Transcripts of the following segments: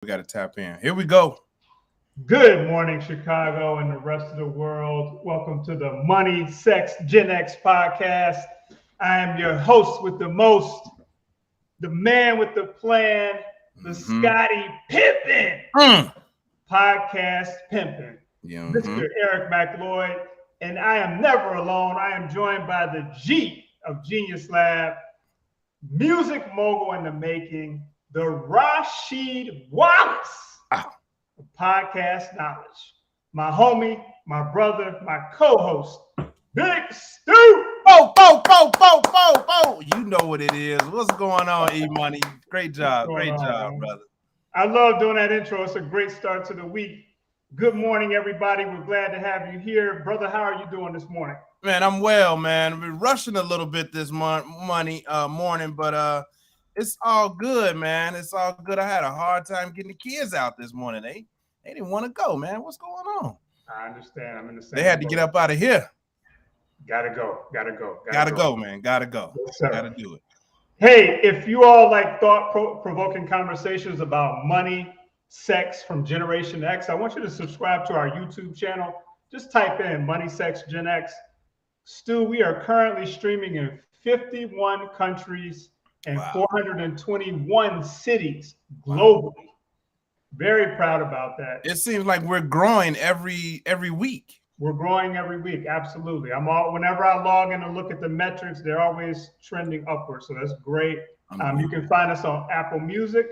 We got to tap in. Here we go. Good morning, Chicago and the rest of the world. Welcome to the Money, Sex, Gen X podcast. I am your host with the most, the man with the plan, the Mm-hmm. Scotty Pimpin Mm. podcast pimpin, Yeah. Mr. Eric McLeod. And I am never alone. I am joined by the G of Genius Lab, music mogul in the making, the Rashid Wallace Ah. podcast knowledge. My homie, my brother, my co-host, Big Stu. Oh. You know what it is. What's going on, E Money? Great What's job. going Great on, job, man? brother. I love doing that intro. It's a great start to the week. Good morning, everybody. We're glad to have you here. Brother, how are you doing this morning? Man, I'm well, man. I've been rushing a little bit this morning, but it's all good, man. It's all good. I had a hard time getting the kids out this morning. They didn't want to go, man. What's going on? I understand. I'm in the They same had to boat. get up out of here. Gotta go. Gotta go, man. Gotta go. Yes, sir. Gotta do it. Hey, if you all like thought-provoking conversations about money, sex from Generation X, I want you to subscribe to our YouTube channel. Just type in Money, Sex, Gen X. Stu, we are currently streaming in 51 countries and Wow. 421 cities Wow. globally. Very proud about that. It seems like we're growing every week. We're growing every week. Absolutely. Whenever I log in and look at the metrics, they're always trending upwards. So that's great. You can find us on Apple Music,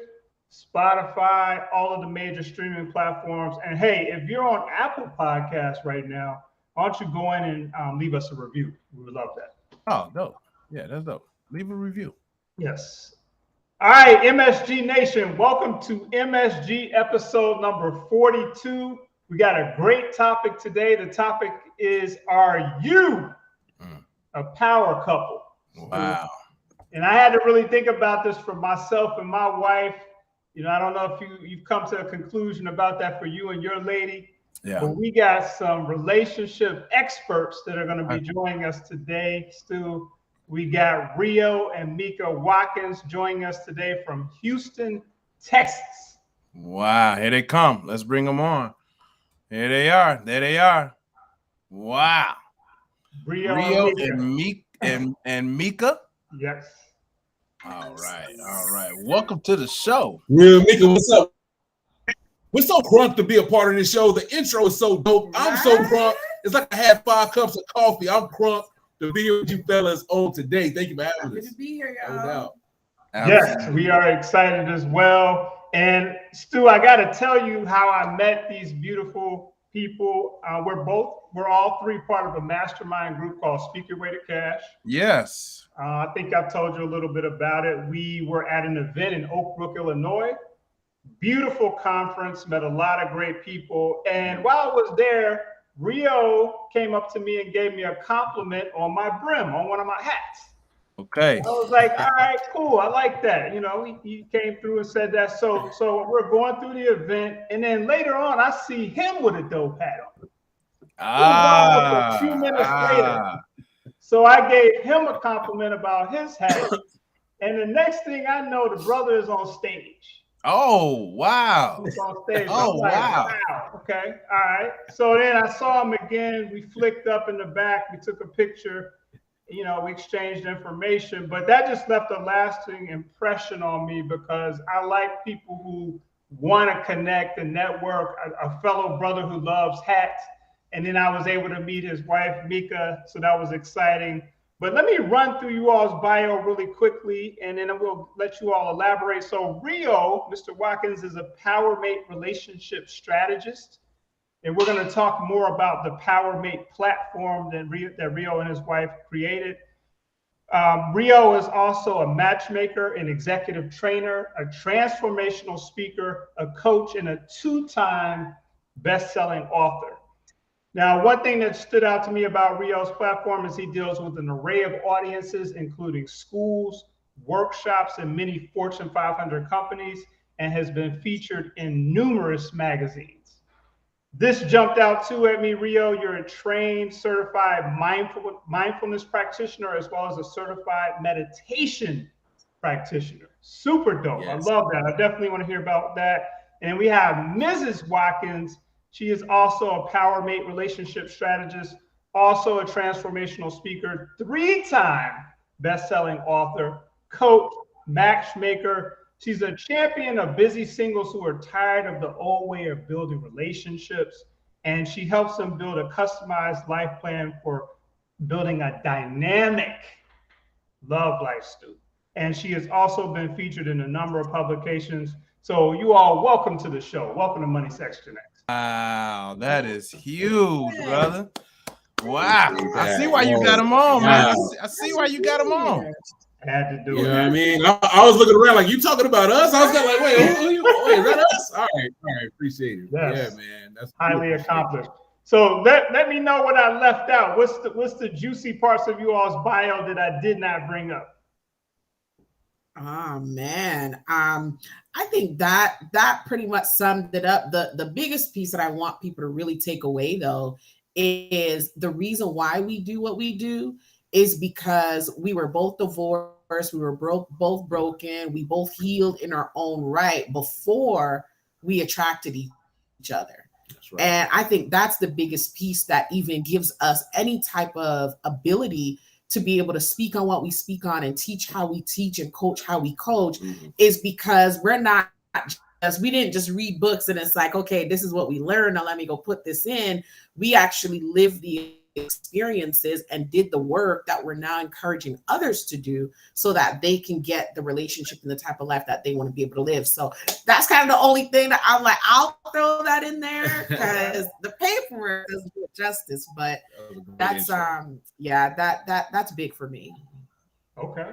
Spotify, all of the major streaming platforms. And hey, if you're on Apple Podcasts right now, why don't you go in and leave us a review? We would love that. Oh, dope. Yeah, that's dope. Leave a review. Yes. All right, MSG Nation, welcome to MSG episode number 42. We got a great topic today. The topic is, are you a power couple? Wow. And I had to really think about this for myself and my wife. You know, I don't know if you've come to a conclusion about that for you and your lady. Yeah. But we got some relationship experts that are going to be joining us today, Stu. We got Rio and Mika Watkins joining us today from Houston, Texas. Wow. Here they come. Let's bring them on. Here they are. There they are. Wow. Rio and Mika. Yes. All right. Welcome to the show. Real Mika, what's up? We're so crunk to be a part of this show. The intro is so dope. I'm so crunk. It's like I had 5 cups of coffee. I'm crunk to be here with you fellas on today. Thank you for having us. Good to be here, No y'all. doubt. Yes, we are excited as well. And Stu, I got to tell you how I met these beautiful people. We're all three part of a mastermind group called Speak Your Way to Cash. Yes. I think I've told you a little bit about it. We were at an event in Oak Brook, Illinois. Beautiful conference, met a lot of great people. And while I was there, Rio came up to me and gave me a compliment on my brim, on one of my hats. Okay. I was like, all right, cool. I like that. You know, he came through and said that. So we're going through the event. And then later on, I see him with a dope hat on. A few minutes later. So I gave him a compliment about his hat. And the next thing I know, the brother is on stage. Oh, wow. He's on stage. Oh, I'm like, wow. Okay. All right. So then I saw him again. We flicked up in the back. We took a picture. You know, we exchanged information, but that just left a lasting impression on me because I like people who want to connect and network, a fellow brother who loves hats. And then I was able to meet his wife, Mika. So that was exciting. But let me run through you all's bio really quickly, and then we'll let you all elaborate. So Rio, Mr. Watkins, is a PowerMate relationship strategist. And we're going to talk more about the PowerMate platform that Rio and his wife created. Rio is also a matchmaker, an executive trainer, a transformational speaker, a coach, and a 2-time best-selling author. Now, one thing that stood out to me about Rio's platform is he deals with an array of audiences, including schools, workshops, and many Fortune 500 companies, and has been featured in numerous magazines. This jumped out too at me, Rio. You're a trained, certified mindfulness practitioner, as well as a certified meditation practitioner. Super dope. Yes. I love that. I definitely want to hear about that. And we have Mrs. Watkins. She is also a Power Mate relationship strategist, also a transformational speaker, 3-time best-selling author, coach, matchmaker. She's a champion of busy singles who are tired of the old way of building relationships. And she helps them build a customized life plan for building a dynamic love life, Stu. And she has also been featured in a number of publications. So you all, welcome to the show. Welcome to Money Section X. Wow, that is huge, brother. Wow, I see why you got him on, man. I see why you got him on. I had to do it. You know what I mean? I was looking around like, you talking about us? I was kind of like, wait, is that us? All right, appreciate it. Yes. Yeah, man. That's highly accomplished. So let me know what I left out. What's the juicy parts of you all's bio that I did not bring up? Oh man. I think that pretty much summed it up. The biggest piece that I want people to really take away though is the reason why we do what we do is because we were both divorced, we were both broken, we both healed in our own right before we attracted each other. That's right. And I think that's the biggest piece that even gives us any type of ability to be able to speak on what we speak on and teach how we teach and coach how we coach, is because we're not just, we didn't just read books and it's like, okay, this is what we learned, now let me go put this in. We actually lived the experiences and did the work that we're now encouraging others to do so that they can get the relationship and the type of life that they want to be able to live. So that's kind of the only thing that I'm like, I'll throw that in there because the paperwork doesn't do it justice, but that's that's big for me. Okay.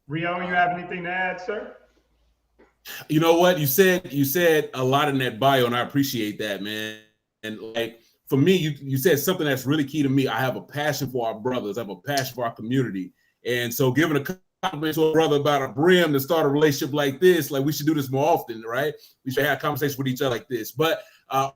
Rio, you have anything to add, sir? You know what? You said a lot in that bio, and I appreciate that, man. And like, for me, you said something that's really key to me. I have a passion for our brothers. I have a passion for our community. And so giving a compliment to a brother about a brim to start a relationship like this, like we should do this more often, right? We should have conversations with each other like this. But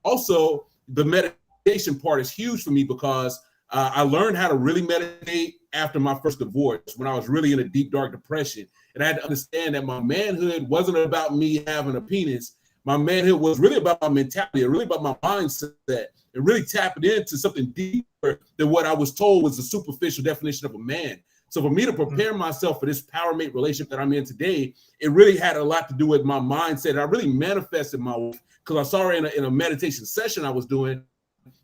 also the meditation part is huge for me because I learned how to really meditate after my first divorce when I was really in a deep, dark depression. And I had to understand that my manhood wasn't about me having a penis. My manhood was really about my mentality, really about my mindset. And really tapping into something deeper than what I was told was the superficial definition of a man. So for me to prepare myself for this Power Mate relationship that I'm in today, it really had a lot to do with my mindset. I really manifested my wife because I saw her in a meditation session I was doing.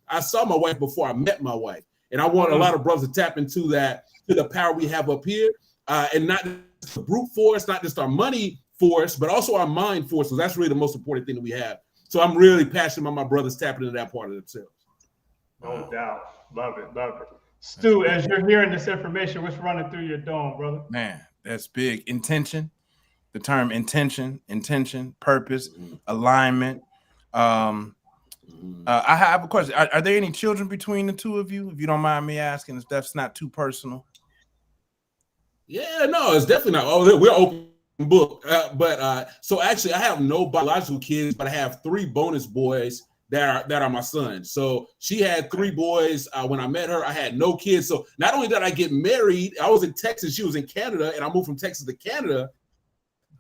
I saw my wife before I met my wife. And I want a lot of brothers to tap into that, to the power we have up here, and not just the brute force, not just our money force, but also our mind force. So that's really the most important thing that we have. So I'm really passionate about my brothers tapping into that part of themselves. No doubt. Love it. Stu, as you're hearing this information, what's running through your dome, brother? Man, that's big. Intention, the term intention, purpose, alignment. I have a question. Are there any children between the two of you? If you don't mind me asking, if that's not too personal. Yeah, no, it's definitely not. Oh, we're open book. So actually I have no biological kids, but I have 3 bonus boys that are my sons. So she had 3 boys. When I met her, I had no kids. So not only did I get married, I was in Texas, she was in Canada, and I moved from Texas to Canada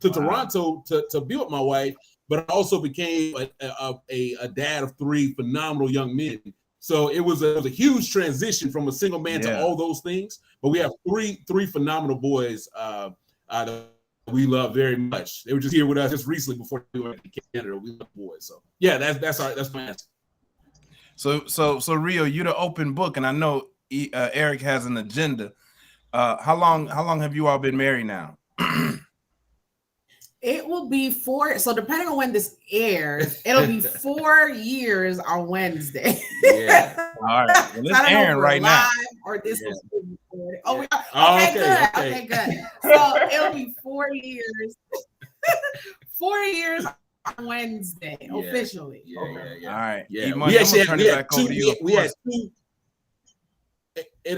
to Toronto to be with my wife, but I also became a dad of 3 phenomenal young men. So it was a huge transition from a single man to all those things. But we have three phenomenal boys we love very much. They were just here with us just recently before we went to Canada. We love boys. So yeah, that's my answer. So Rio, you're the open book, and I know Eric has an agenda. How long have you all been married now? It will be 4. So depending on when this airs, it'll be 4 years on Wednesday. Yeah. All right. Well, it's airing right now. Or this was recorded. Okay, good. So it'll be 4 years. 4 years on Wednesday, officially. Yeah. All right. Yeah. We had two.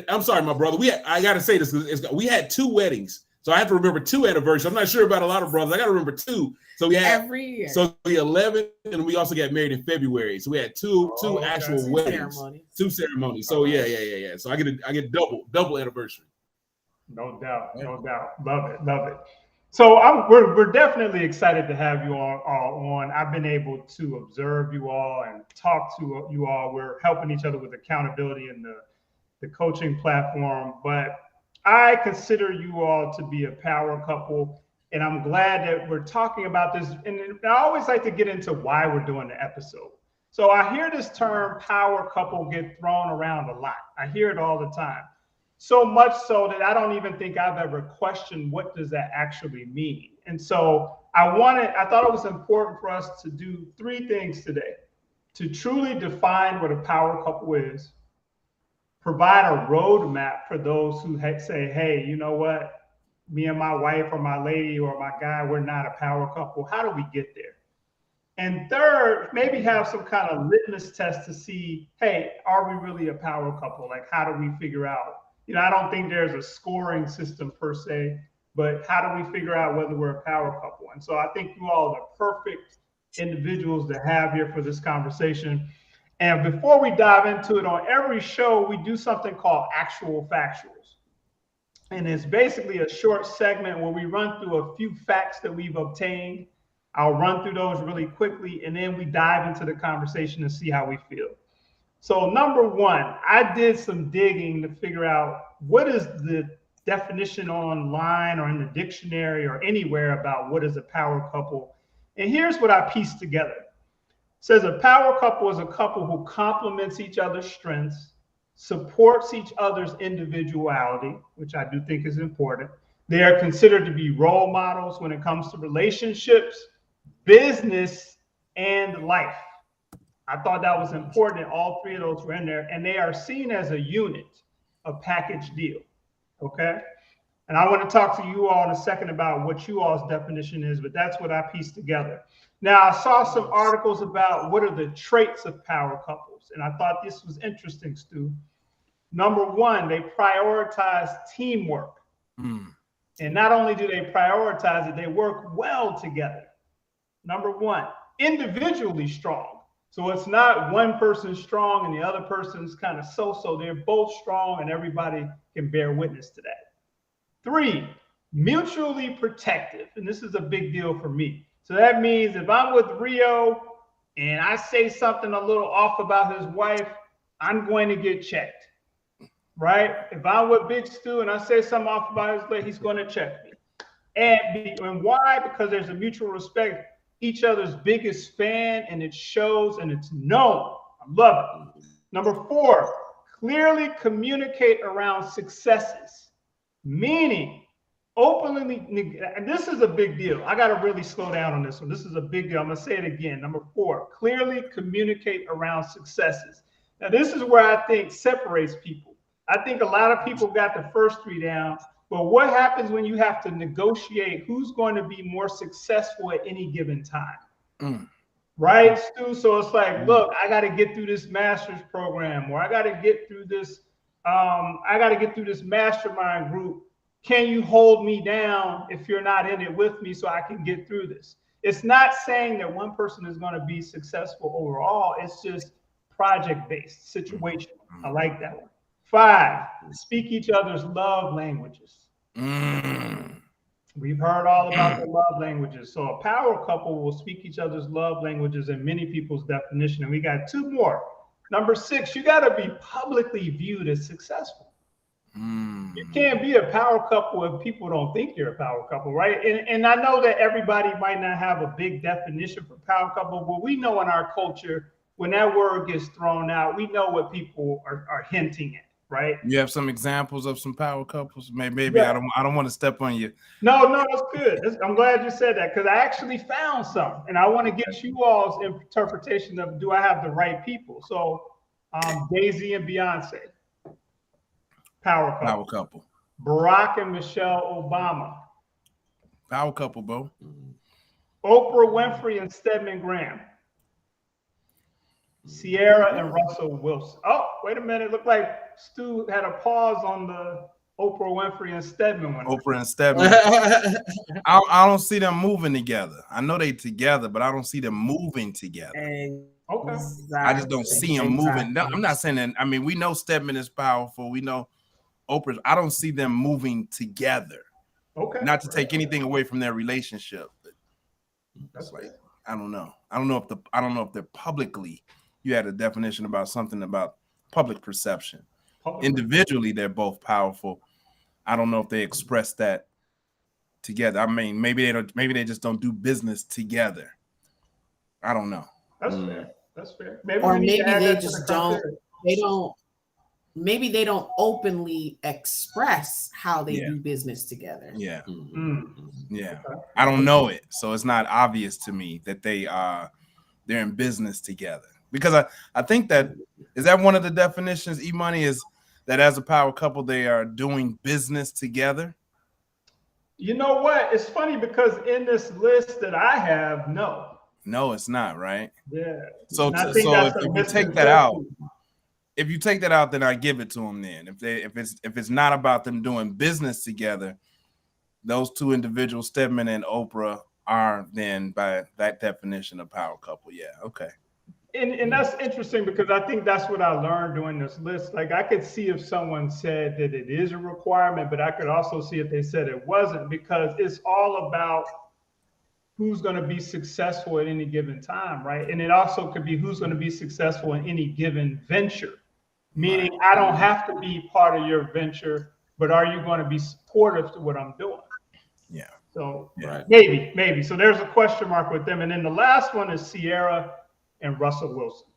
I'm sorry, my brother. I got to say this. We had 2 weddings. So I have to remember 2 anniversaries. I'm not sure about a lot of brothers. I got to remember 2. So we had every year. So the 11th, and we also got married in February. So we had two actual weddings, 2 ceremonies. So yeah. So I get double anniversary. No doubt. Love it. So we're definitely excited to have you all on. I've been able to observe you all and talk to you all. We're helping each other with accountability in the coaching platform. But I consider you all to be a power couple. And I'm glad that we're talking about this. And I always like to get into why we're doing the episode. So I hear this term power couple get thrown around a lot. I hear it all the time. So much so that I don't even think I've ever questioned what does that actually mean. And so I thought it was important for us to do 3 things today: to truly define what a power couple is, provide a roadmap for those who say, hey, you know what? Me and my wife or my lady or my guy, we're not a power couple. How do we get there? And third, maybe have some kind of litmus test to see, hey, are we really a power couple? Like, how do we figure out? I don't think there's a scoring system per se, but how do we figure out whether we're a power couple? And so I think you all are the perfect individuals to have here for this conversation. And before we dive into it, on every show, we do something called Actual Factuals. And it's basically a short segment where we run through a few facts that we've obtained. I'll run through those really quickly, and then we dive into the conversation and see how we feel. So number 1, I did some digging to figure out what is the definition online or in the dictionary or anywhere about what is a power couple. And here's what I pieced together. It says a power couple is a couple who complements each other's strengths, supports each other's individuality, which I do think is important. They are considered to be role models when it comes to relationships, business, and life. I thought that was important. All 3 of those were in there, and they are seen as a unit, a package deal. Okay. And I want to talk to you all in a second about what you all's definition is, but that's what I pieced together. Now, I saw some articles about what are the traits of power couples, and I thought this was interesting, Stu. Number 1, they prioritize teamwork. And not only do they prioritize it, they work well together. Number 1, individually strong. So it's not one person strong and the other person's kind of so-so. They're both strong and everybody can bear witness to that. 3, mutually protective. And this is a big deal for me. So that means if I'm with Rio and I say something a little off about his wife, I'm going to get checked, right? If I'm with Big Stu and I say something off about his wife, he's going to check me. And why? Because there's a mutual respect. Each other's biggest fan, and it shows and it's known. I love it. Number 4, clearly communicate around successes, meaning openly, and this is a big deal. I got to really slow down on this one. This is a big deal. I'm going to say it again. Number 4, clearly communicate around successes. Now, this is where I think separates people. I think a lot of people got the first 3 down. But what happens when you have to negotiate who's going to be more successful at any given time? Right, Stu? So it's like, look, I got to get through this master's program, or I got to get through this, mastermind group. Can you hold me down if you're not in it with me so I can get through this? It's not saying that one person is going to be successful overall. It's just project-based, situational. I like that one. 5, speak each other's love languages. We've heard all about the love languages. So a power couple will speak each other's love languages in many people's definition. And we got 2 more. Number 6, you got to be publicly viewed as successful. You can't be a power couple if people don't think you're a power couple, right? And I know that everybody might not have a big definition for power couple, but we know in our culture, when that word gets thrown out, we know what people are hinting at. Right. You have some examples of some power couples? Maybe yeah. I don't want to step on you. No, that's good. I'm glad you said that, because I actually found some, and I want to get you all's interpretation of, do I have the right people? So Jay-Z and Beyonce, power couple. Barack and Michelle Obama, power couple, bro. Oprah Winfrey and Stedman Graham. Sierra and Russell Wilson. Oh, wait a minute. Looked like Stu had a pause on the Oprah Winfrey and Stedman one. Oprah and Stedman. I don't see them moving together. I know they together, but I don't see them moving together. Okay. I just don't see them moving. No, I'm not saying that. I mean, we know Stedman is powerful. We know Oprah. I don't see them moving together. Okay. Not to take anything away from their relationship. That's Like, I don't know. I don't know if they're publicly. You had a definition about something about public perception. Individually, they're both powerful. I don't know if they express that together. I mean, maybe they don't. Maybe they just don't do business together. I don't know. That's fair. That's fair. Or maybe they just don't. They don't. Maybe they don't openly express how they do business together. Yeah. Yeah. Okay. I don't know it, so it's not obvious to me that they're in business together. Because I think that is that one of the definitions, E-Money, is that as a power couple, they are doing business together. You know what? It's funny because in this list that I have, no, it's not, right? Yeah. So if you take that out, then I give it to them. Then if it's not about them doing business together, those two individuals, Stedman and Oprah, are then by that definition a power couple. Yeah. Okay. And that's interesting because I think that's what I learned doing this list. Like I could see if someone said that it is a requirement, but I could also see if they said it wasn't, because it's all about who's going to be successful at any given time, right? And it also could be who's going to be successful in any given venture, meaning I don't have to be part of your venture, but are you going to be supportive to what I'm doing? Yeah. So maybe. So there's a question mark with them. And then the last one is Sierra and Russell Wilson.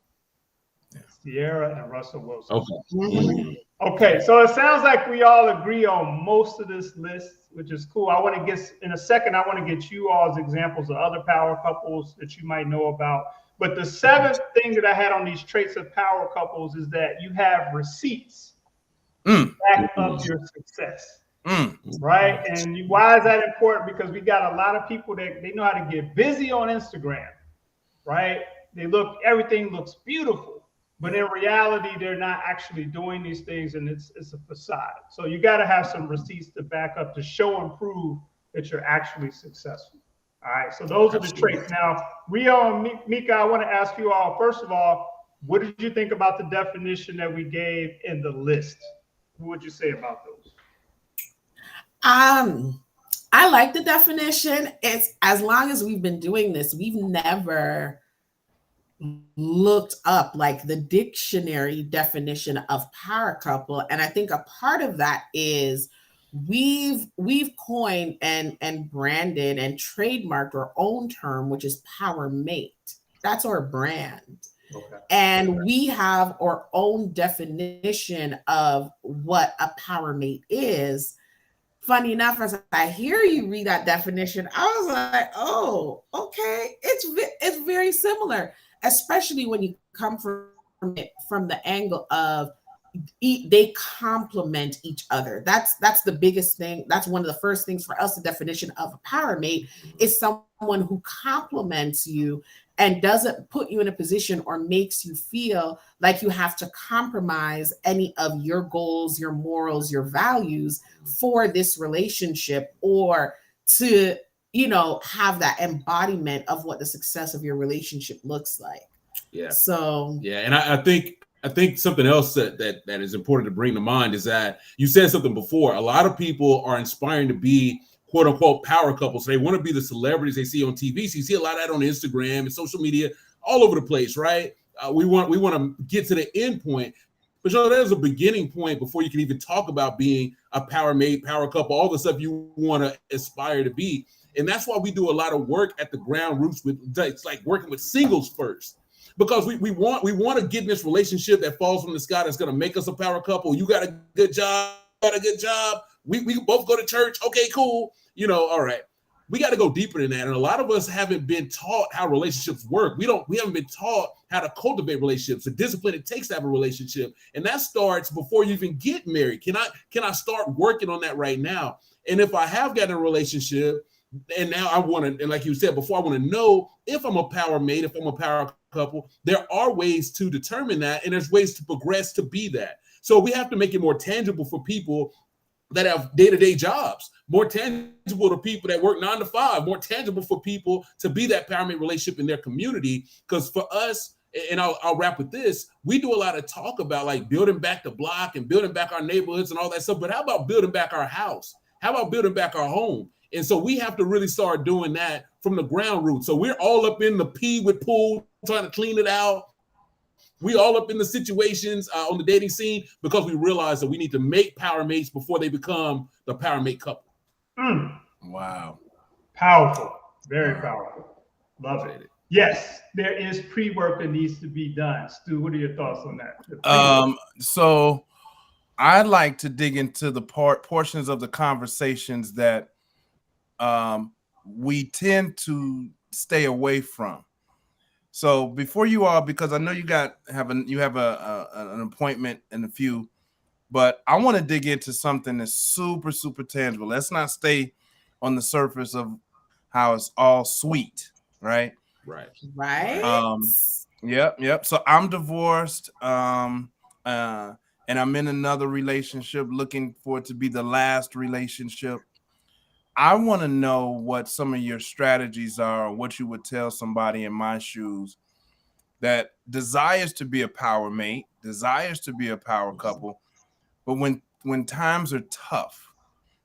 Yeah. Sierra and Russell Wilson. Okay. Okay, so it sounds like we all agree on most of this list, which is cool. I want to get, in a second, I want to get you all's examples of other power couples that you might know about. But the seventh thing that I had on these traits of power couples is that you have receipts back up your success. Right? And why is that important? Because we got a lot of people that they know how to get busy on Instagram, right? Everything looks beautiful, but in reality, they're not actually doing these things, and it's a facade. So you got to have some receipts to back up to show and prove that you're actually successful. All right, so those are the traits. Now, Rio and Mika, I want to ask you all, first of all, what did you think about the definition that we gave in the list? What would you say about those? I like the definition. It's as long as we've been doing this, we've never looked up like the dictionary definition of power couple, and I think a part of that is we've coined and branded and trademarked our own term, which is power mate. That's our brand. Okay. And we have our own definition of what a power mate is. Funny enough, as I hear you read that definition, I was like, oh, okay, it's very similar, especially when you come from it from the angle of they complement each other. That's the biggest thing. That's one of the first things for us. The definition of a power mate is someone who complements you and doesn't put you in a position or makes you feel like you have to compromise any of your goals, your morals, your values for this relationship, or to, have that embodiment of what the success of your relationship looks like. Yeah. So yeah, and I think something else that is important to bring to mind is that you said something before. A lot of people are inspiring to be quote unquote power couples. So they want to be the celebrities they see on TV. So you see a lot of that on Instagram and social media all over the place, right? We want to get to the end point, but there's a beginning point before you can even talk about being a power mate, power couple, all the stuff you want to aspire to be. And that's why we do a lot of work at the ground roots it's like working with singles first. Because we want to get in this relationship that falls from the sky that's going to make us a power couple. You got a good job, We can both go to church. Okay, cool. All right. We got to go deeper than that. And a lot of us haven't been taught how relationships work. We haven't been taught how to cultivate relationships, the discipline it takes to have a relationship. And that starts before you even get married. Can I start working on that right now? And if I have gotten a relationship, and now I want to, and like you said before, I want to know if I'm a power mate, if I'm a power couple. There are ways to determine that, and there's ways to progress to be that. So we have to make it more tangible for people that have day-to-day jobs, more tangible to people that work 9 to 5, more tangible for people to be that power mate relationship in their community. Because for us, and I'll wrap with this, we do a lot of talk about like building back the block and building back our neighborhoods and all that stuff. But how about building back our house? How about building back our home? And so we have to really start doing that from the ground root. So we're all up in the P with pool, trying to clean it out. We all up in the situations on the dating scene because we realize that we need to make power mates before they become the power mate couple. Wow. Powerful. Very powerful. Love it. Yes, there is pre-work that needs to be done. Stu, what are your thoughts on that? So I'd like to dig into the portions of the conversations that we tend to stay away from. So before you all, because I know you have an appointment in a few, but I want to dig into something that's super, super tangible. Let's not stay on the surface of how it's all sweet, right? Right. Yep. So I'm divorced, and I'm in another relationship, looking for it to be the last relationship. I want to know what some of your strategies are, or what you would tell somebody in my shoes that desires to be a power mate, desires to be a power couple, but when times are tough,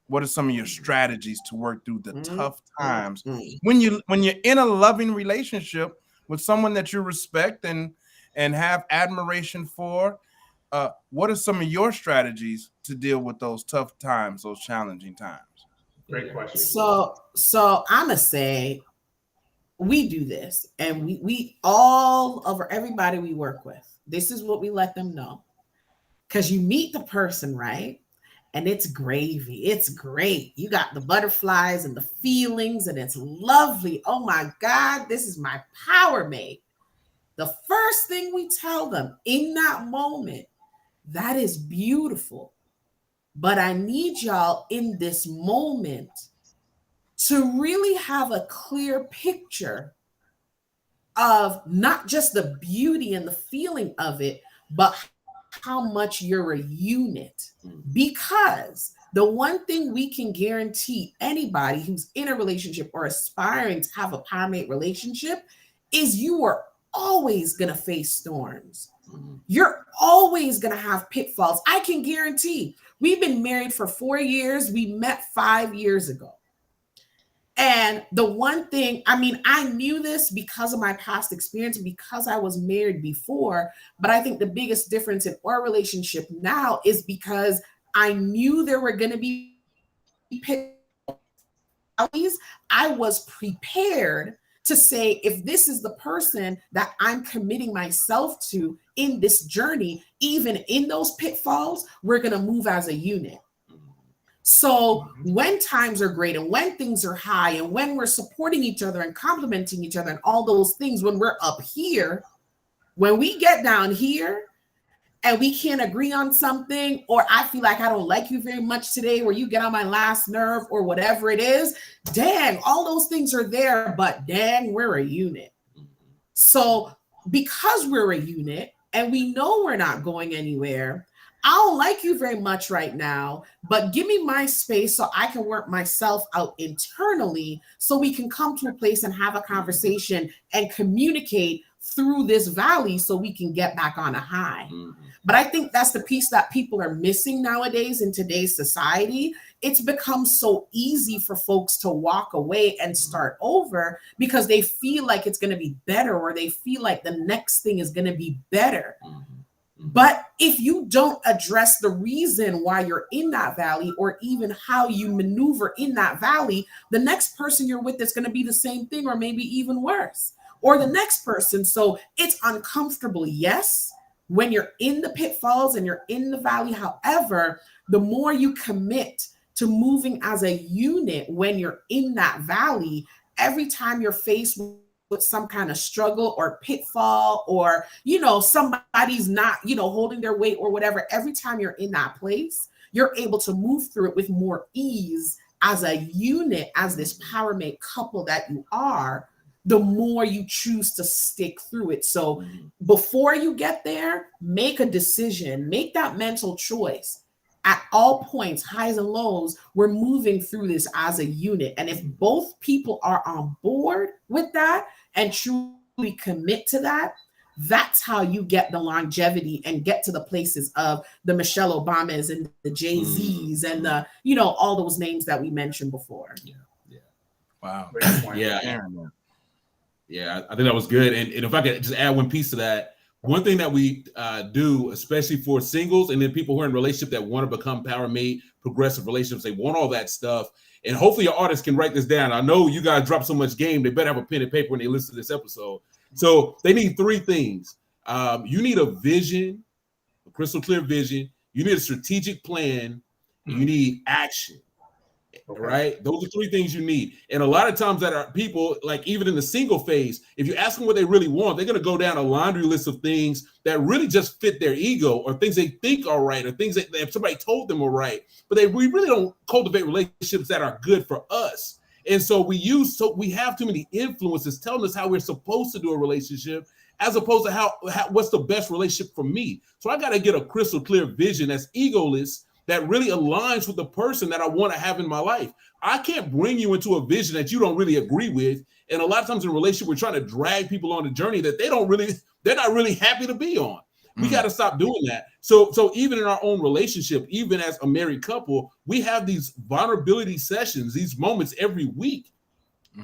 what are some of your strategies to work through the tough times when you're in a loving relationship with someone that you respect and have admiration for? What are some of your strategies to deal with those tough times, those challenging times? Great question. So I'm gonna say we do this, and we all over everybody we work with. This is what we let them know, because you meet the person, right? And it's gravy. It's great. You got the butterflies and the feelings, and it's lovely. Oh my God, this is my power mate. The first thing we tell them in that moment, that is beautiful. But I need y'all in this moment to really have a clear picture of not just the beauty and the feeling of it, but how much you're a unit. Because the one thing we can guarantee anybody who's in a relationship or aspiring to have a power mate relationship is you are always going to face storms. You're always going to have pitfalls. I can guarantee. We've been married for 4 years. We met 5 years ago. And the one thing, I mean, I knew this because of my past experience, because I was married before, but I think the biggest difference in our relationship now is because I knew there were going to be pitfalls. I was prepared to say, if this is the person that I'm committing myself to in this journey, even in those pitfalls, we're going to move as a unit. So when times are great and when things are high and when we're supporting each other and complimenting each other and all those things, when we're up here, when we get down here and we can't agree on something, or I feel like I don't like you very much today, or you get on my last nerve or whatever it is, dang, all those things are there, but dang, we're a unit. So because we're a unit and we know we're not going anywhere, I don't like you very much right now, but give me my space so I can work myself out internally so we can come to a place and have a conversation and communicate through this valley so we can get back on a high. But I think that's the piece that people are missing nowadays in today's society. It's become so easy for folks to walk away and start over because they feel like it's going to be better, or they feel like the next thing is going to be better. But if you don't address the reason why you're in that valley, or even how you maneuver in that valley, the next person you're with is going to be the same thing, or maybe even worse, or the next person. So it's uncomfortable, yes, when you're in the pitfalls and you're in the valley. However, the more you commit to moving as a unit when you're in that valley, every time you're faced with some kind of struggle or pitfall, or, you know, somebody's not, you know, holding their weight or whatever, every time you're in that place, you're able to move through it with more ease as a unit, as this power mate couple that you are, the more you choose to stick through it. So before you get there, make a decision, make that mental choice. At all points, highs and lows, we're moving through this as a unit. And if both people are on board with that and truly commit to that, that's how you get the longevity and get to the places of the Michelle Obamas and the Jay-Z's and the, you know, all those names that we mentioned before. Wow. Yeah, I think that was good. And if I could just add one piece to that, one thing that we do, especially for singles and then people who are in relationship that want to become power mate, progressive relationships, they want all that stuff. And hopefully your artists can write this down. I know you guys drop so much game, they better have a pen and paper when they listen to this episode. So they need three things. You need a vision, a crystal clear vision. You need a strategic plan. And you need action. Okay. Right? Those are three things you need. And a lot of times that are people, like even in the single phase, if you ask them what they really want, they're going to go down a laundry list of things that really just fit their ego or things they think are right or things that if somebody told them are right. But we really don't cultivate relationships that are good for us. And so we have too many influences telling us how we're supposed to do a relationship as opposed to how what's the best relationship for me. So I got to get a crystal clear vision that's egoless, that really aligns with the person that I want to have in my life. I can't bring you into a vision that you don't really agree with. And a lot of times in a relationship, we're trying to drag people on a journey that they're not really happy to be on. We got to stop doing that. So even in our own relationship, even as a married couple, we have these vulnerability sessions, these moments every week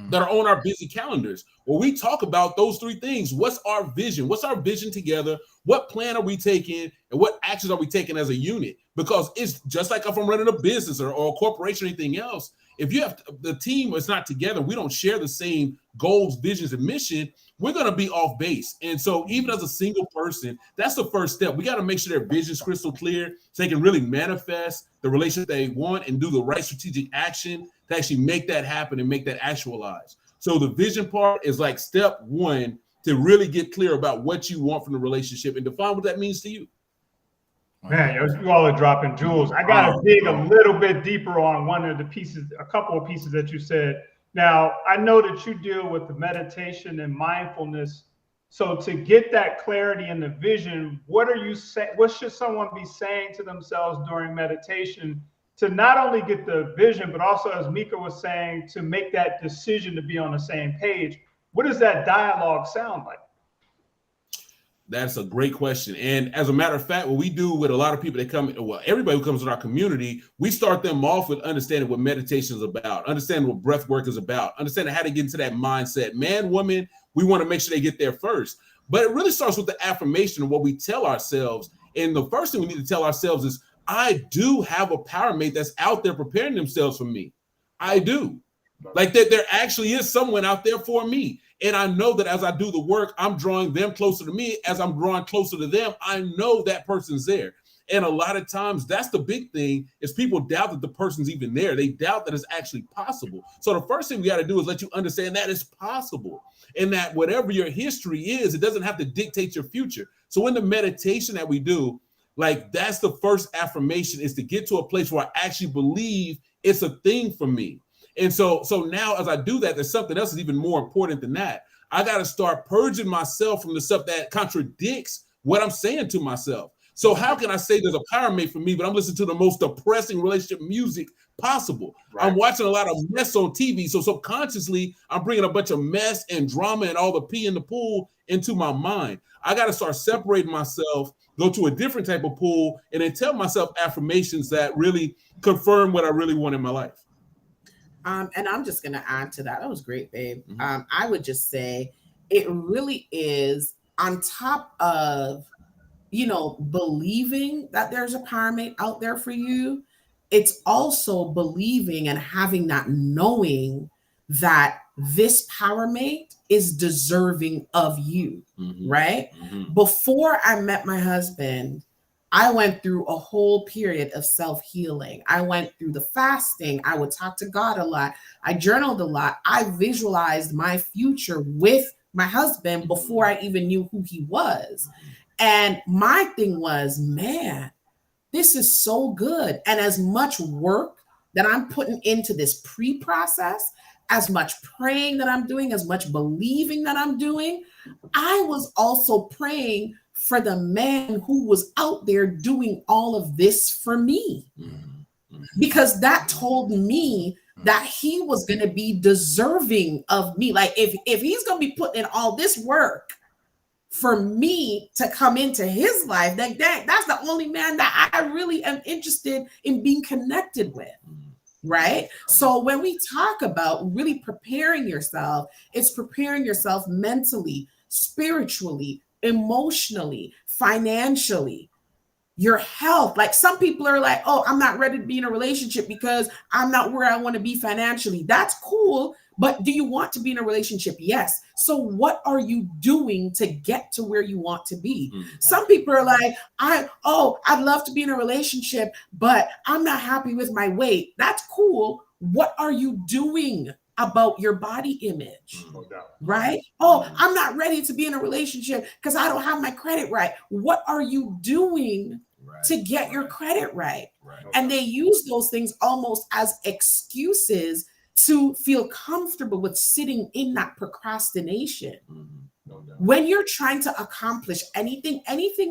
that are on our busy calendars where we talk about those three things. What's our vision? What's our vision together? What plan are we taking? And what actions are we taking as a unit? Because it's just like if I'm running a business or a corporation or anything else. If you have the team is not together, we don't share the same goals, visions, and mission, we're going to be off base. And so even as a single person, that's the first step. We got to make sure their vision's crystal clear so they can really manifest the relationship they want and do the right strategic action to actually make that happen and make that actualize. So the vision part is like step one to really get clear about what you want from the relationship and define what that means to you. Man, you all are dropping jewels. I got to dig a little bit deeper on a couple of pieces that you said. Now, I know that you deal with the meditation and mindfulness. So to get that clarity and the vision, what should someone be saying to themselves during meditation to not only get the vision, but also, as Mika was saying, to make that decision to be on the same page? What does that dialogue sound like? That's a great question. And as a matter of fact, what we do with a lot of people that come, well, everybody who comes in our community, we start them off with understanding what meditation is about, understanding what breath work is about, understanding how to get into that mindset. Man, woman, we want to make sure they get there first. But it really starts with the affirmation of what we tell ourselves. And the first thing we need to tell ourselves is, I do have a power mate that's out there preparing themselves for me. I do. Like that there actually is someone out there for me. And I know that as I do the work, I'm drawing them closer to me. As I'm drawing closer to them, I know that person's there. And a lot of times that's the big thing is people doubt that the person's even there. They doubt that it's actually possible. So the first thing we got to do is let you understand that it's possible and that whatever your history is, it doesn't have to dictate your future. So in the meditation that we do, like that's the first affirmation is to get to a place where I actually believe it's a thing for me. And so now as I do that, there's something else that's even more important than that. I got to start purging myself from the stuff that contradicts what I'm saying to myself. So how can I say there's a power mate for me, but I'm listening to the most depressing relationship music possible? Right. I'm watching a lot of mess on TV. So subconsciously, I'm bringing a bunch of mess and drama and all the pee in the pool into my mind. I got to start separating myself, go to a different type of pool, and then tell myself affirmations that really confirm what I really want in my life. And I'm just going to add to that. That was great, babe. Mm-hmm. I would just say it really is on top of, believing that there's a power mate out there for you. It's also believing and having that knowing that this power mate is deserving of you, right? Mm-hmm. Before I met my husband, I went through a whole period of self-healing. I went through the fasting. I would talk to God a lot. I journaled a lot. I visualized my future with my husband before I even knew who he was. And my thing was, man, this is so good. And as much work that I'm putting into this pre-process, as much praying that I'm doing, as much believing that I'm doing, I was also praying for the man who was out there doing all of this for me. Because that told me that he was going to be deserving of me. Like if he's going to be putting in all this work for me to come into his life, that's the only man that I really am interested in being connected with. Right. So when we talk about really preparing yourself, it's preparing yourself mentally, spiritually, emotionally, financially, your health. Like some people are like, oh, I'm not ready to be in a relationship because I'm not where I want to be financially. That's cool. But do you want to be in a relationship? Yes. So what are you doing to get to where you want to be? Some people are like, I'd love to be in a relationship, but I'm not happy with my weight. That's cool. What are you doing about your body image? Right? Oh, I'm not ready to be in a relationship because I don't have my credit right. What are you doing to get your credit right? And they use those things almost as excuses to feel comfortable with sitting in that procrastination. When you're trying to accomplish anything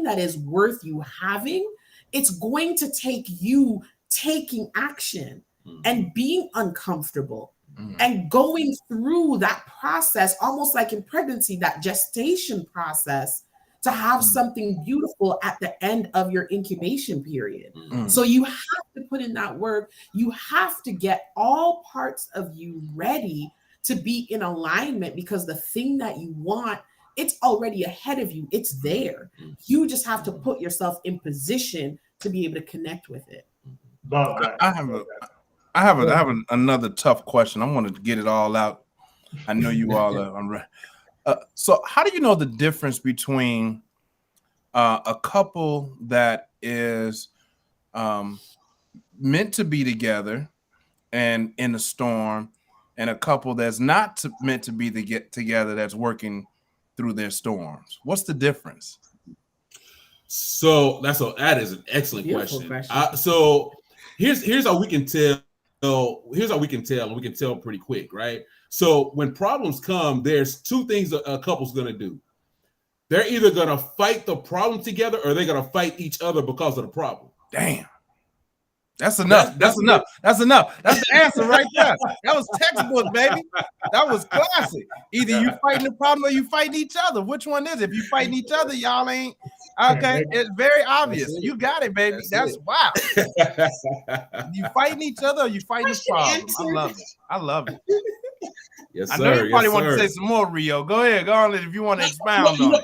that is worth you having, it's going to take you taking action and being uncomfortable and going through that process, almost like in pregnancy, that gestation process, to have something beautiful at the end of your incubation period. So you have to put in that work. You have to get all parts of you ready to be in alignment, because the thing that you want, it's already ahead of you. It's there. You just have to put yourself in position to be able to connect with it. Love that. I have another tough question. I want to get it all out. I know you all are. So how do you know the difference between a couple that is meant to be together and in a storm, and a couple that's not meant to be together that's working through their storms? What's the difference? So that is an excellent question. So here's how we can tell. Here's how we can tell, and we can tell pretty quick, right? So when problems come, there's two things a couple's going to do. They're either going to fight the problem together, or they're going to fight each other because of the problem. Damn. That's enough. That's enough. That's the answer right there. That was textbook, baby. That was classic. Either you fighting the problem or you fighting each other. Which one is it? If you fighting each other, y'all ain't okay. It's very obvious. You got it, baby. That's wow. You fighting each other or you fighting the problem? I love it. Yes, I sir. know you probably want to say some more, Rio. Go ahead. Go on if you want to expound on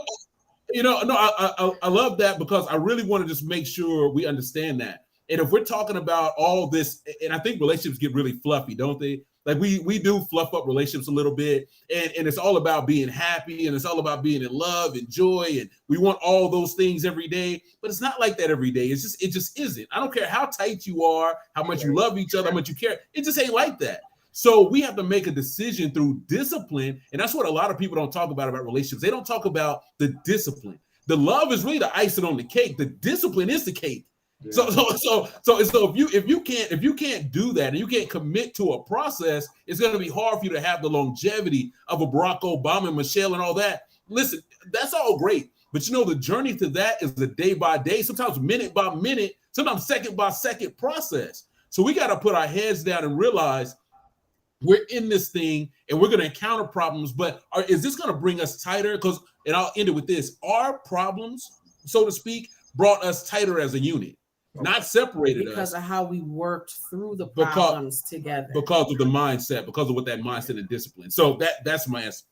it. I love that, because I really want to just make sure we understand that. And if we're talking about all this, and I think relationships get really fluffy, don't they? Like we do fluff up relationships a little bit, and it's all about being happy, and it's all about being in love and joy, and we want all those things every day. But it's not like that every day. It just isn't. I don't care how tight you are, how much you love each other, how much you care. It just ain't like that. So we have to make a decision through discipline, and that's what a lot of people don't talk about relationships. They don't talk about the discipline. The love is really the icing on the cake. The discipline is the cake. Yeah. So if you can't do that, and you can't commit to a process, it's going to be hard for you to have the longevity of a Barack Obama and Michelle and all that. Listen, that's all great, but the journey to that is the day by day, sometimes minute by minute, sometimes second by second process. So we got to put our heads down and realize we're in this thing, and we're going to encounter problems. But is this going to bring us tighter? And I'll end it with this: our problems, so to speak, brought us tighter as a unit. Not separated because us. of how we worked through the problems together. Because of the mindset, because of what that mindset and discipline. So that's my answer.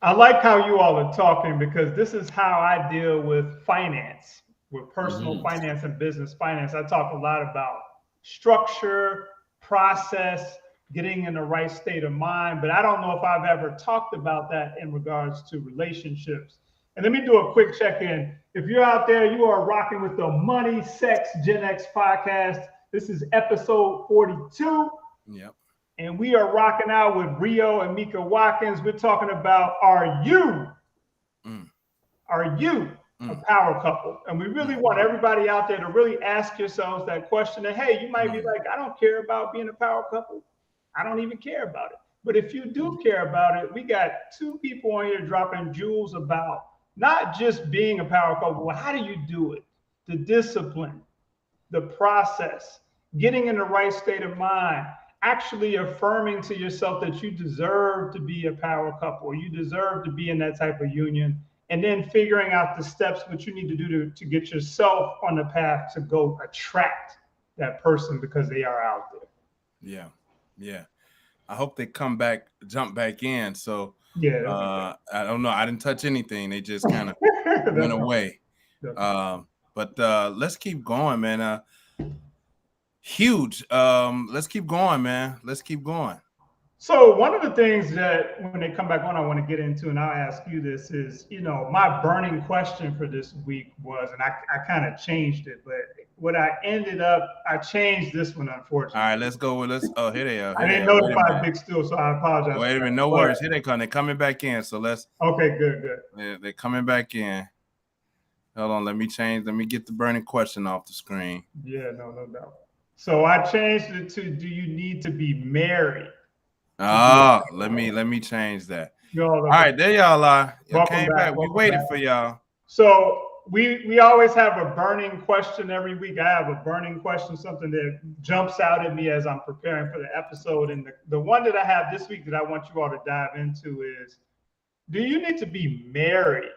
I like how you all are talking, because this is how I deal with finance, with personal finance and business finance. I talk a lot about structure, process, getting in the right state of mind, but I don't know if I've ever talked about that in regards to relationships. And let me do a quick check-in. If you're out there, you are rocking with the Money, Sex, Gen X podcast. This is episode 42. Yep. And we are rocking out with Rio and Mika Watkins. We're talking about, are you a power couple? And we really want everybody out there to really ask yourselves that question. And hey, you might be like, I don't care about being a power couple. I don't even care about it. But if you do care about it, we got two people on here dropping jewels about not just being a power couple, but how do you do it? The discipline, the process, getting in the right state of mind, actually affirming to yourself that you deserve to be a power couple, you deserve to be in that type of union, and then figuring out the steps what you need to do to get yourself on the path to go attract that person because they are out there. Yeah. I hope they jump back in. So yeah, I don't know. I didn't touch anything. They just kind of went away. But let's keep going, man. Huge. Let's keep going, man. Let's keep going. So one of the things that when they come back on, I want to get into, and I'll ask you this is, my burning question for this week was, and I kind of changed it, but what I changed this one, unfortunately. All right, let's go with this. Oh, here they are. I didn't notify Big Still, so I apologize. Wait a minute, no worries. Here they come. They're coming back in. So let's. Okay, good. They're coming back in. Hold on, let me get the burning question off the screen. Yeah, no doubt. So I changed it to, do you need to be married? Oh, let me change that. All right, there y'all are. Y'all came back. We waited for y'all. So we always have a burning question every week. I have a burning question, something that jumps out at me as I'm preparing for the episode. And the one that I have this week that I want you all to dive into is, do you need to be married?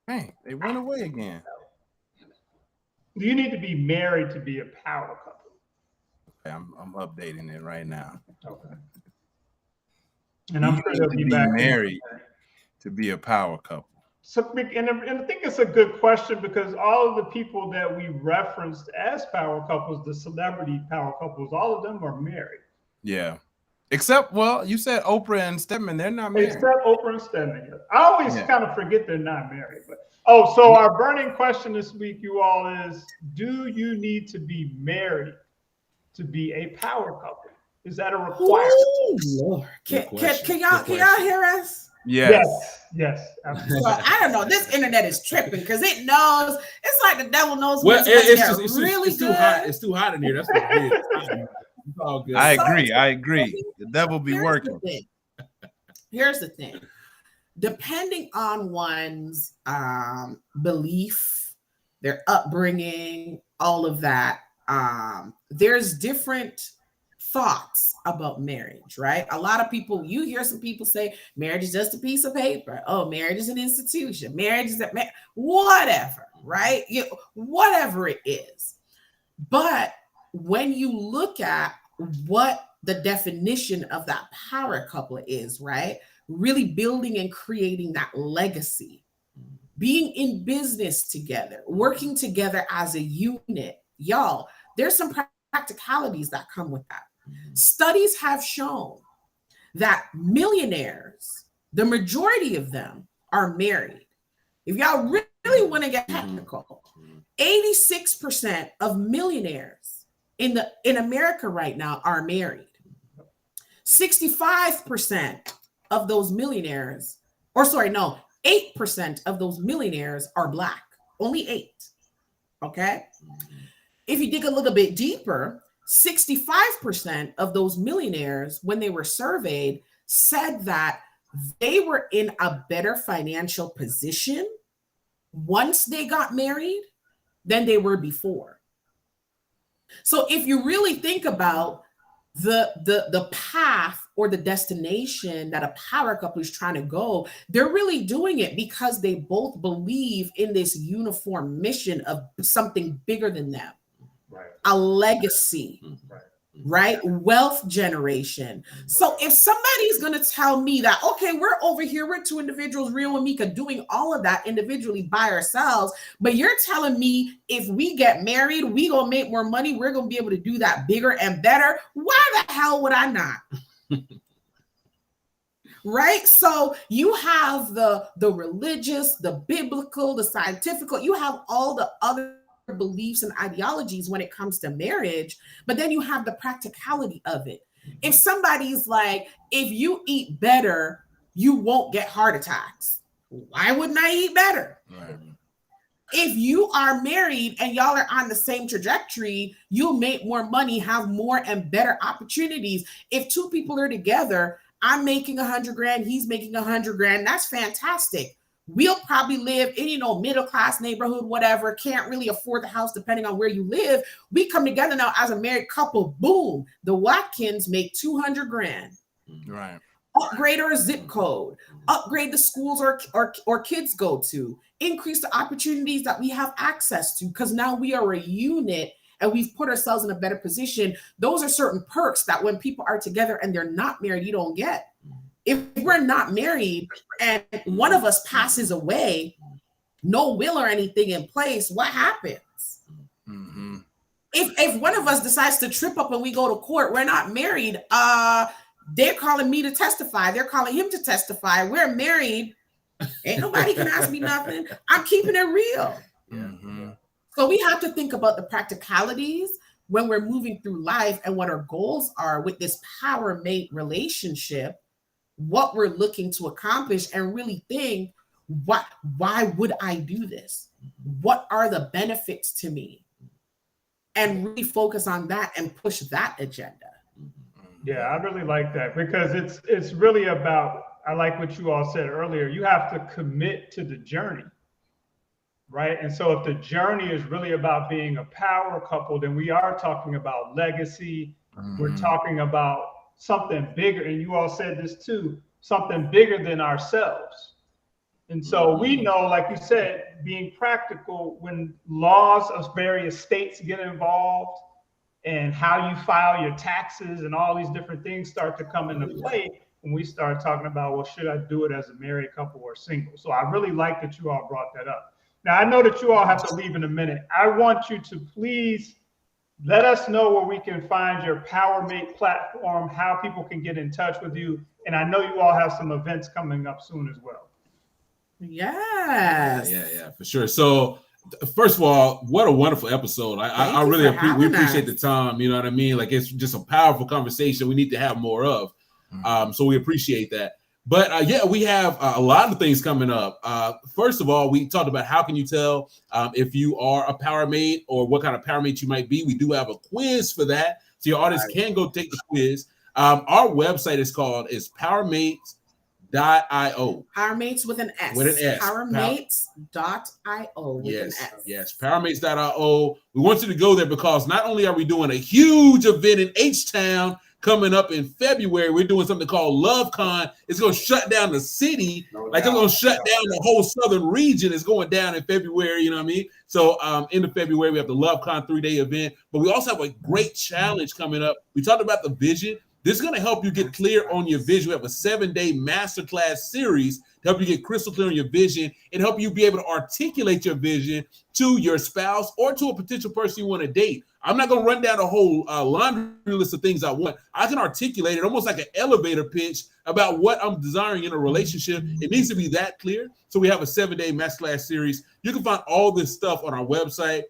Hey, they went away again. Do you need to be married to be a power couple? Okay, I'm updating it right now. Okay. And I'm sure they'll be back. Married to be a power couple. So, and I think it's a good question because all of the people that we referenced as power couples, the celebrity power couples, all of them are married. Yeah. Except, well, you said Oprah and Stedman, they're not married. Except Oprah and Stedman. I always kind of forget they're not married. But so our burning question this week, you all, is, do you need to be married to be a power couple? Is that a requirement? Ooh, Lord. Can y'all hear us? Yes. Absolutely. Well, I don't know. This internet is tripping because it knows. It's like the devil knows. Well, it's too hot. It's too hot in here. That's what it is. It's all good. I agree. The devil be working. Here's the thing. Depending on one's belief, their upbringing, all of that, there's different thoughts about marriage, right? A lot of people, you hear some people say marriage is just a piece of paper. Oh, marriage is an institution. Marriage is whatever, right? Whatever it is. But when you look at what the definition of that power couple is, right? Really building and creating that legacy, being in business together, working together as a unit, y'all, there's some practicalities that come with that. Studies have shown that millionaires, the majority of them are married. If y'all really want to get technical, 86% of millionaires in America right now are married. 65% of those millionaires, 8% of those millionaires are Black. Only 8. Okay. If you dig a little bit deeper, 65% of those millionaires, when they were surveyed, said that they were in a better financial position once they got married than they were before. So if you really think about the path or the destination that a power couple is trying to go, they're really doing it because they both believe in this uniform mission of something bigger than them. Right. A legacy, right? Wealth generation. So if somebody's going to tell me that, okay, we're over here, we're two individuals, Rio and Mika, doing all of that individually by ourselves, but you're telling me if we get married, we going to make more money, we're going to be able to do that bigger and better. Why the hell would I not? Right? So you have the religious, the biblical, the scientific, you have all the other beliefs and ideologies when it comes to marriage, but then you have the practicality of it. If somebody's like, if you eat better, you won't get heart attacks. Why wouldn't I eat better? Right. If you are married and y'all are on the same trajectory, you'll make more money, have more and better opportunities. If two people are together, I'm making $100,000, he's making $100,000. That's fantastic. We'll probably live in, middle-class neighborhood, whatever, can't really afford the house depending on where you live. We come together now as a married couple, boom, the Watkins make $200,000. Right. upgrade our zip code, upgrade the schools our kids go to, increase the opportunities that we have access to, because now we are a unit and we've put ourselves in a better position. Those are certain perks that when people are together and they're not married, you don't get. If we're not married and one of us passes away, no will or anything in place, what happens? Mm-hmm. If one of us decides to trip up and we go to court, we're not married, they're calling me to testify. They're calling him to testify. We're married. Ain't nobody can ask me nothing. I'm keeping it real. Mm-hmm. So we have to think about the practicalities when we're moving through life and what our goals are with this power mate relationship, what we're looking to accomplish, and really think, why would I do this? What are the benefits to me? And really focus on that and push that agenda. Yeah, I really like that, because it's really about, I like what you all said earlier, you have to commit to the journey, right? And so if the journey is really about being a power couple, then we are talking about legacy. Mm-hmm. We're talking about something bigger. And you all said this too, something bigger than ourselves. And so we know, like you said, being practical, when laws of various states get involved and how you file your taxes and all these different things start to come into play, when we start talking about, well, should I do it as a married couple or single? So I really like that you all brought that up. Now, I know that you all have to leave in a minute. I want you to please let us know where we can find your PowerMate platform, how people can get in touch with you. And I know you all have some events coming up soon as well. Yes. Yeah, for sure. So first of all, what a wonderful episode. I really appreciate the time. You know what I mean? Like, it's just a powerful conversation we need to have more of. So we appreciate that. But yeah, we have a lot of things coming up. First of all, we talked about how can you tell if you are a power mate or what kind of power mate you might be. We do have a quiz for that. So your audience can go take the quiz. Our website is PowerMates.io. PowerMates with an S. With an S. PowerMates.io with an S. Yes, PowerMates.io. We want you to go there because not only are we doing a huge event in H-Town coming up in February, we're doing something called LoveCon. It's going to shut down the city. It's going to shut down the whole southern region. It's going down in February, you know what I mean? So end of February, we have the LoveCon 3-day event. But we also have a great challenge coming up. We talked about the vision. This is going to help you get clear on your vision. We have a 7-day masterclass series to help you get crystal clear on your vision and help you be able to articulate your vision to your spouse or to a potential person you want to date. I'm not going to run down a whole laundry list of things I want. I can articulate it almost like an elevator pitch about what I'm desiring in a relationship. It needs to be that clear. So we have a 7-day masterclass series. You can find all this stuff on our website,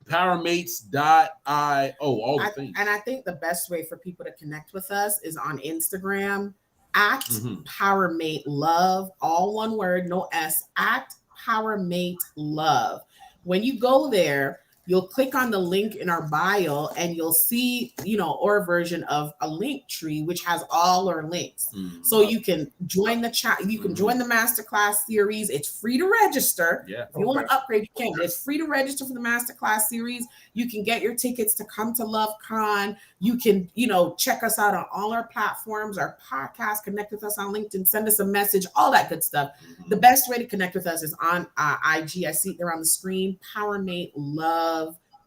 PowerMates.io, all the things. And I think the best way for people to connect with us is on Instagram at PowerMate Love, all one word, no S, at PowerMate Love. When you go there, you'll click on the link in our bio and you'll see, our version of a link tree, which has all our links. So you can join the chat. You can join the masterclass series. It's free to register. Yeah. If you want to upgrade, you can. It's free to register for the masterclass series. You can get your tickets to come to LoveCon. You can, check us out on all our platforms, our podcast, connect with us on LinkedIn, send us a message, all that good stuff. The best way to connect with us is on IG. I see it there on the screen, PowerMate Love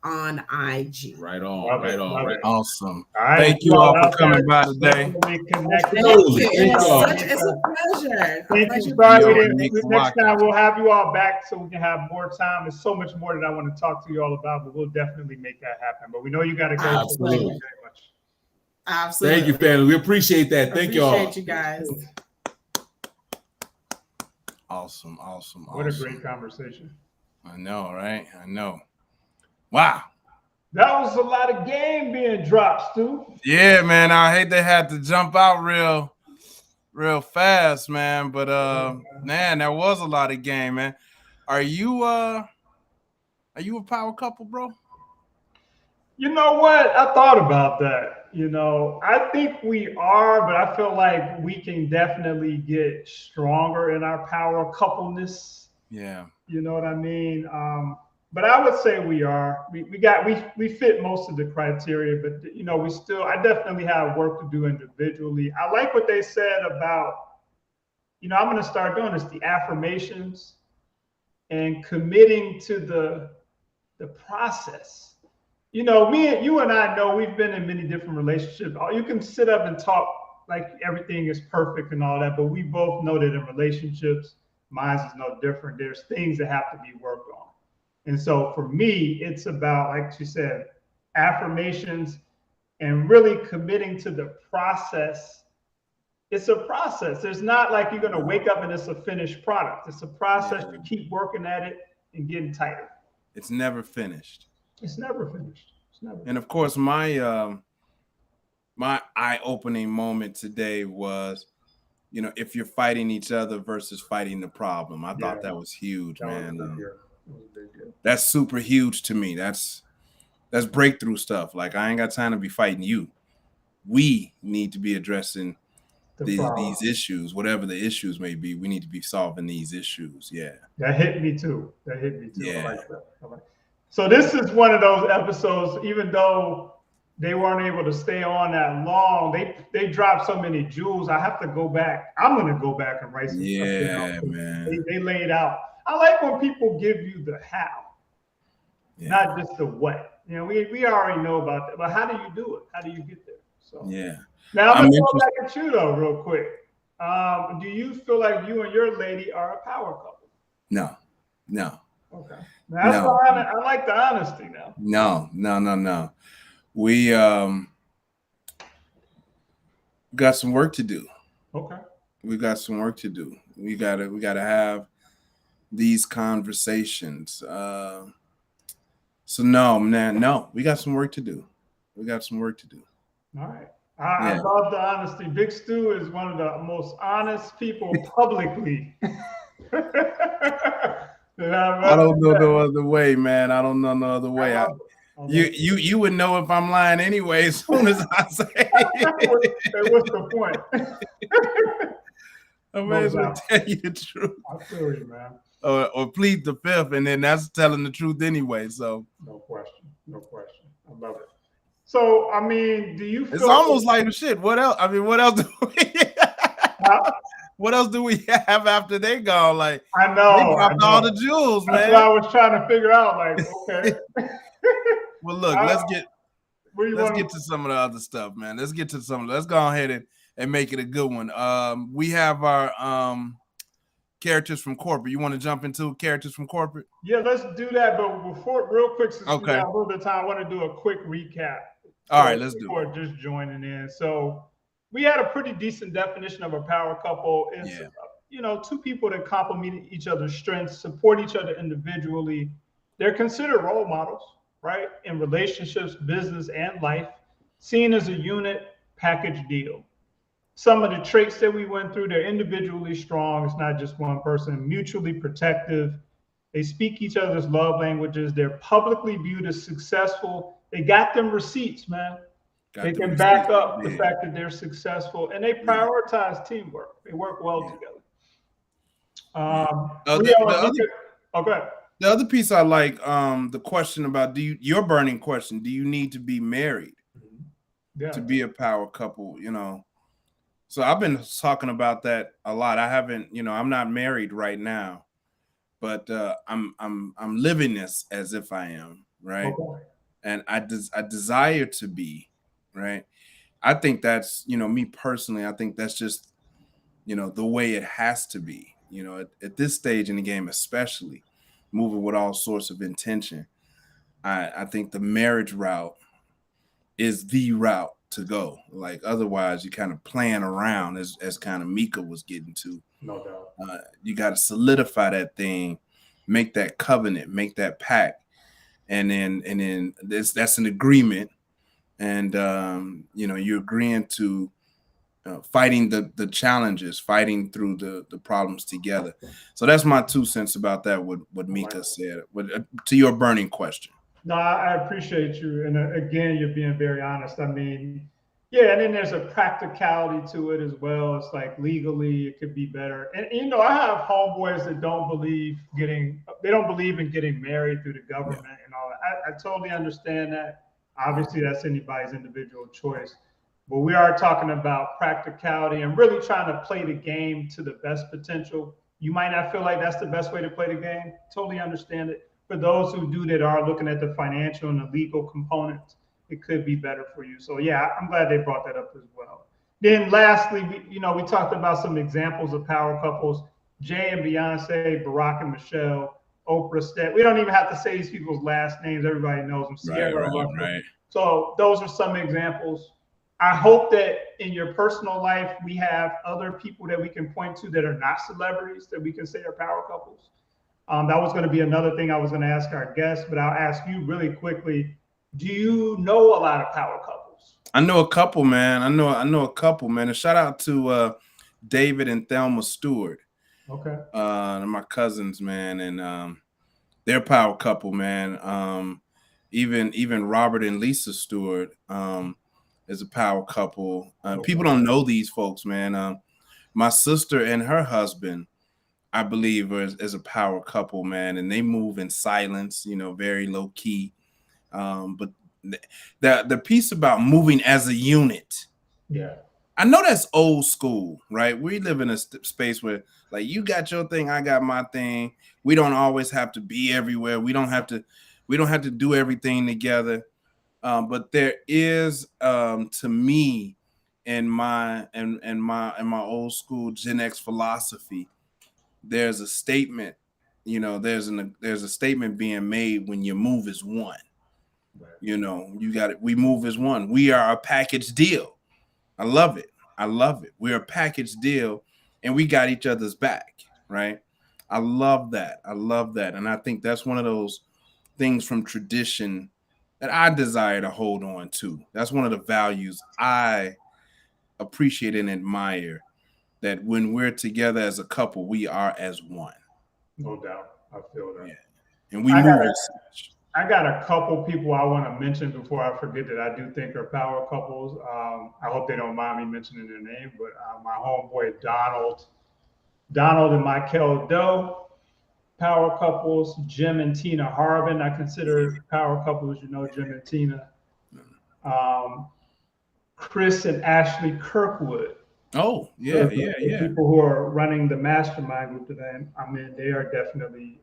on IG. Right on. Awesome. All right. Thank you all for coming by today. It's a pleasure. Thank you. Sorry, next time we'll have you all back so we can have more time. There's so much more that I want to talk to you all about, but we'll definitely make that happen. But we know you got to go. Absolutely. Thank you very much. Absolutely. Thank you, family. We appreciate that. Thank you all. Appreciate you guys. Awesome. What a great conversation. I know, right? I know. Wow. That was a lot of game being dropped, Stu. Yeah, man. I hate they had to jump out real fast, man. But man, there was a lot of game, man. Are you a power couple, bro? You know what? I thought about that. I think we are, but I feel like we can definitely get stronger in our power coupleness. Yeah. You know what I mean? but I would say we are. We fit most of the criteria, but you know, I definitely have work to do individually. I like what they said about, you know, I'm going to start doing this, the affirmations and committing to the process. You know, you and I know we've been in many different relationships. You can sit up and talk like everything is perfect and all that, but we both know that in relationships, mine is no different. There's things that have to be worked on. And so for me, it's about, like you said, affirmations and really committing to the process. It's a process. It's not like you're going to wake up and it's a finished product. It's a process. You keep working at it and getting tighter. It's never finished. It's never finished. It's never. And of course, my eye-opening moment today was, you know, if you're fighting each other versus fighting the problem. I thought that was huge, man. That's super huge to me. That's breakthrough stuff. Like, I ain't got time to be fighting you. We need to be addressing these issues, whatever the issues may be. We need to be solving these issues. Yeah. That hit me too. Yeah. I like that. So this is one of those episodes, even though they weren't able to stay on that long, they dropped so many jewels. I have to go back. I'm going to go back and write some stuff down. Man. They laid out. I like when people give you the how, not just the what. You know, we already know about that, but how do you do it? How do you get there? So yeah. Now I'm going to go back at you though, real quick. Do you feel like you and your lady are a power couple? No. Okay. Now, I like the honesty now. No. We got some work to do. Okay. We got some work to do. We gotta have these conversations. So no, man, no. We got some work to do. All right. I love the honesty. Big Stu is one of the most honest people publicly. I don't know no other way, man. I don't know no other way. You would know if I'm lying anyway as soon as I say it. What's the point? I may as well tell you the truth. I feel you, man. Or plead the fifth, and then that's telling the truth anyway. So no question. I love it. So I mean, do you feel it's almost like shit? What else? I mean, what else do we what else do we have after they gone? Like, I know. They dropped all the jewels, man. That's what I was trying to figure out. Like, okay. Well, look, let's get to some of the other stuff, man. Let's go ahead and make it a good one. We have our characters from corporate. You want to jump into characters from corporate? Yeah, let's do that. But before, real quick, since we got a little bit of time, I want to do a quick recap. All right, let's do it. Before just joining in. So we had a pretty decent definition of a power couple. It's you know, two people that complement each other's strengths, support each other individually. They're considered role models, right? In relationships, business, and life, seen as a unit, package deal. Some of the traits that we went through, they're individually strong. It's not just one person. Mutually protective. They speak each other's love languages. They're publicly viewed as successful. They got them receipts, man. They can back up the fact that they're successful, and they prioritize teamwork. They work well together. The other piece I like, the question about your burning question, do you need to be married to be a power couple? You know, so I've been talking about that a lot. I haven't, you know, I'm not married right now, but I'm living this as if I am, right? Okay. And I desire to be, right? I think that's, you know, me personally, I think that's just, you know, the way it has to be, you know, at this stage in the game, especially moving with all sorts of intention. I think the marriage route is the route to go. Like, otherwise you kind of playing around as kind of Mika was getting to. No doubt. You got to solidify that thing, make that covenant, make that pact. And then that's an agreement. And, you know, you're agreeing to fighting the challenges, fighting through the problems together. So that's my 2 cents about that, what Mika said. To your burning question. No, I appreciate you. And again, you're being very honest. I mean, Yeah, and then there's a practicality to it as well. It's like legally it could be better. And you know, I have homeboys that don't believe in getting married through the government and all that. I totally understand that. Obviously, that's anybody's individual choice. But we are talking about practicality and really trying to play the game to the best potential. You might not feel like that's the best way to play the game. Totally understand it. For those who do that are looking at the financial and the legal components, it could be better for you. So yeah, I'm glad they brought that up as well. Then lastly, we talked about some examples of power couples: Jay and Beyonce, Barack and Michelle, Oprah, Steph. We don't even have to say these people's last names. Everybody knows them. Sierra, Right. So those are some examples. I hope that in your personal life, we have other people that we can point to that are not celebrities that we can say are power couples. That was going to be another thing I was going to ask our guests, but I'll ask you really quickly. Do you know a lot of power couples? I know a couple, man. I know a couple, man. And shout out to David and Thelma Stewart. Okay. They're my cousins, man, and they're a power couple, man. Even Robert and Lisa Stewart is a power couple. People don't know these folks, man. My sister and her husband, I believe, is a power couple, man, and they move in silence, very low key. But the piece about moving as a unit, yeah, I know that's old school, right? We live in a space where, like, you got your thing, I got my thing. We don't always have to be everywhere. We don't have to do everything together. But there is, to me, in my old school Gen X philosophy, there's a statement. There's a statement being made when your move is one. You got it. We move as one. We are a package deal. I love it. We're a package deal, and we got each other's back, right? I love that. And I think that's one of those things from tradition that I desire to hold on to. That's one of the values I appreciate and admire, that when we're together as a couple, we are as one. No doubt. I feel that. Yeah. And we move as such. I got a couple people I want to mention before I forget that I do think are power couples. I hope they don't mind me mentioning their name, but my homeboy Donald and Michael Doe, power couples. Jim and Tina Harbin, I consider power couples. Jim and Tina. Chris and Ashley Kirkwood. Oh, yeah. People who are running the mastermind group today. I mean, they are definitely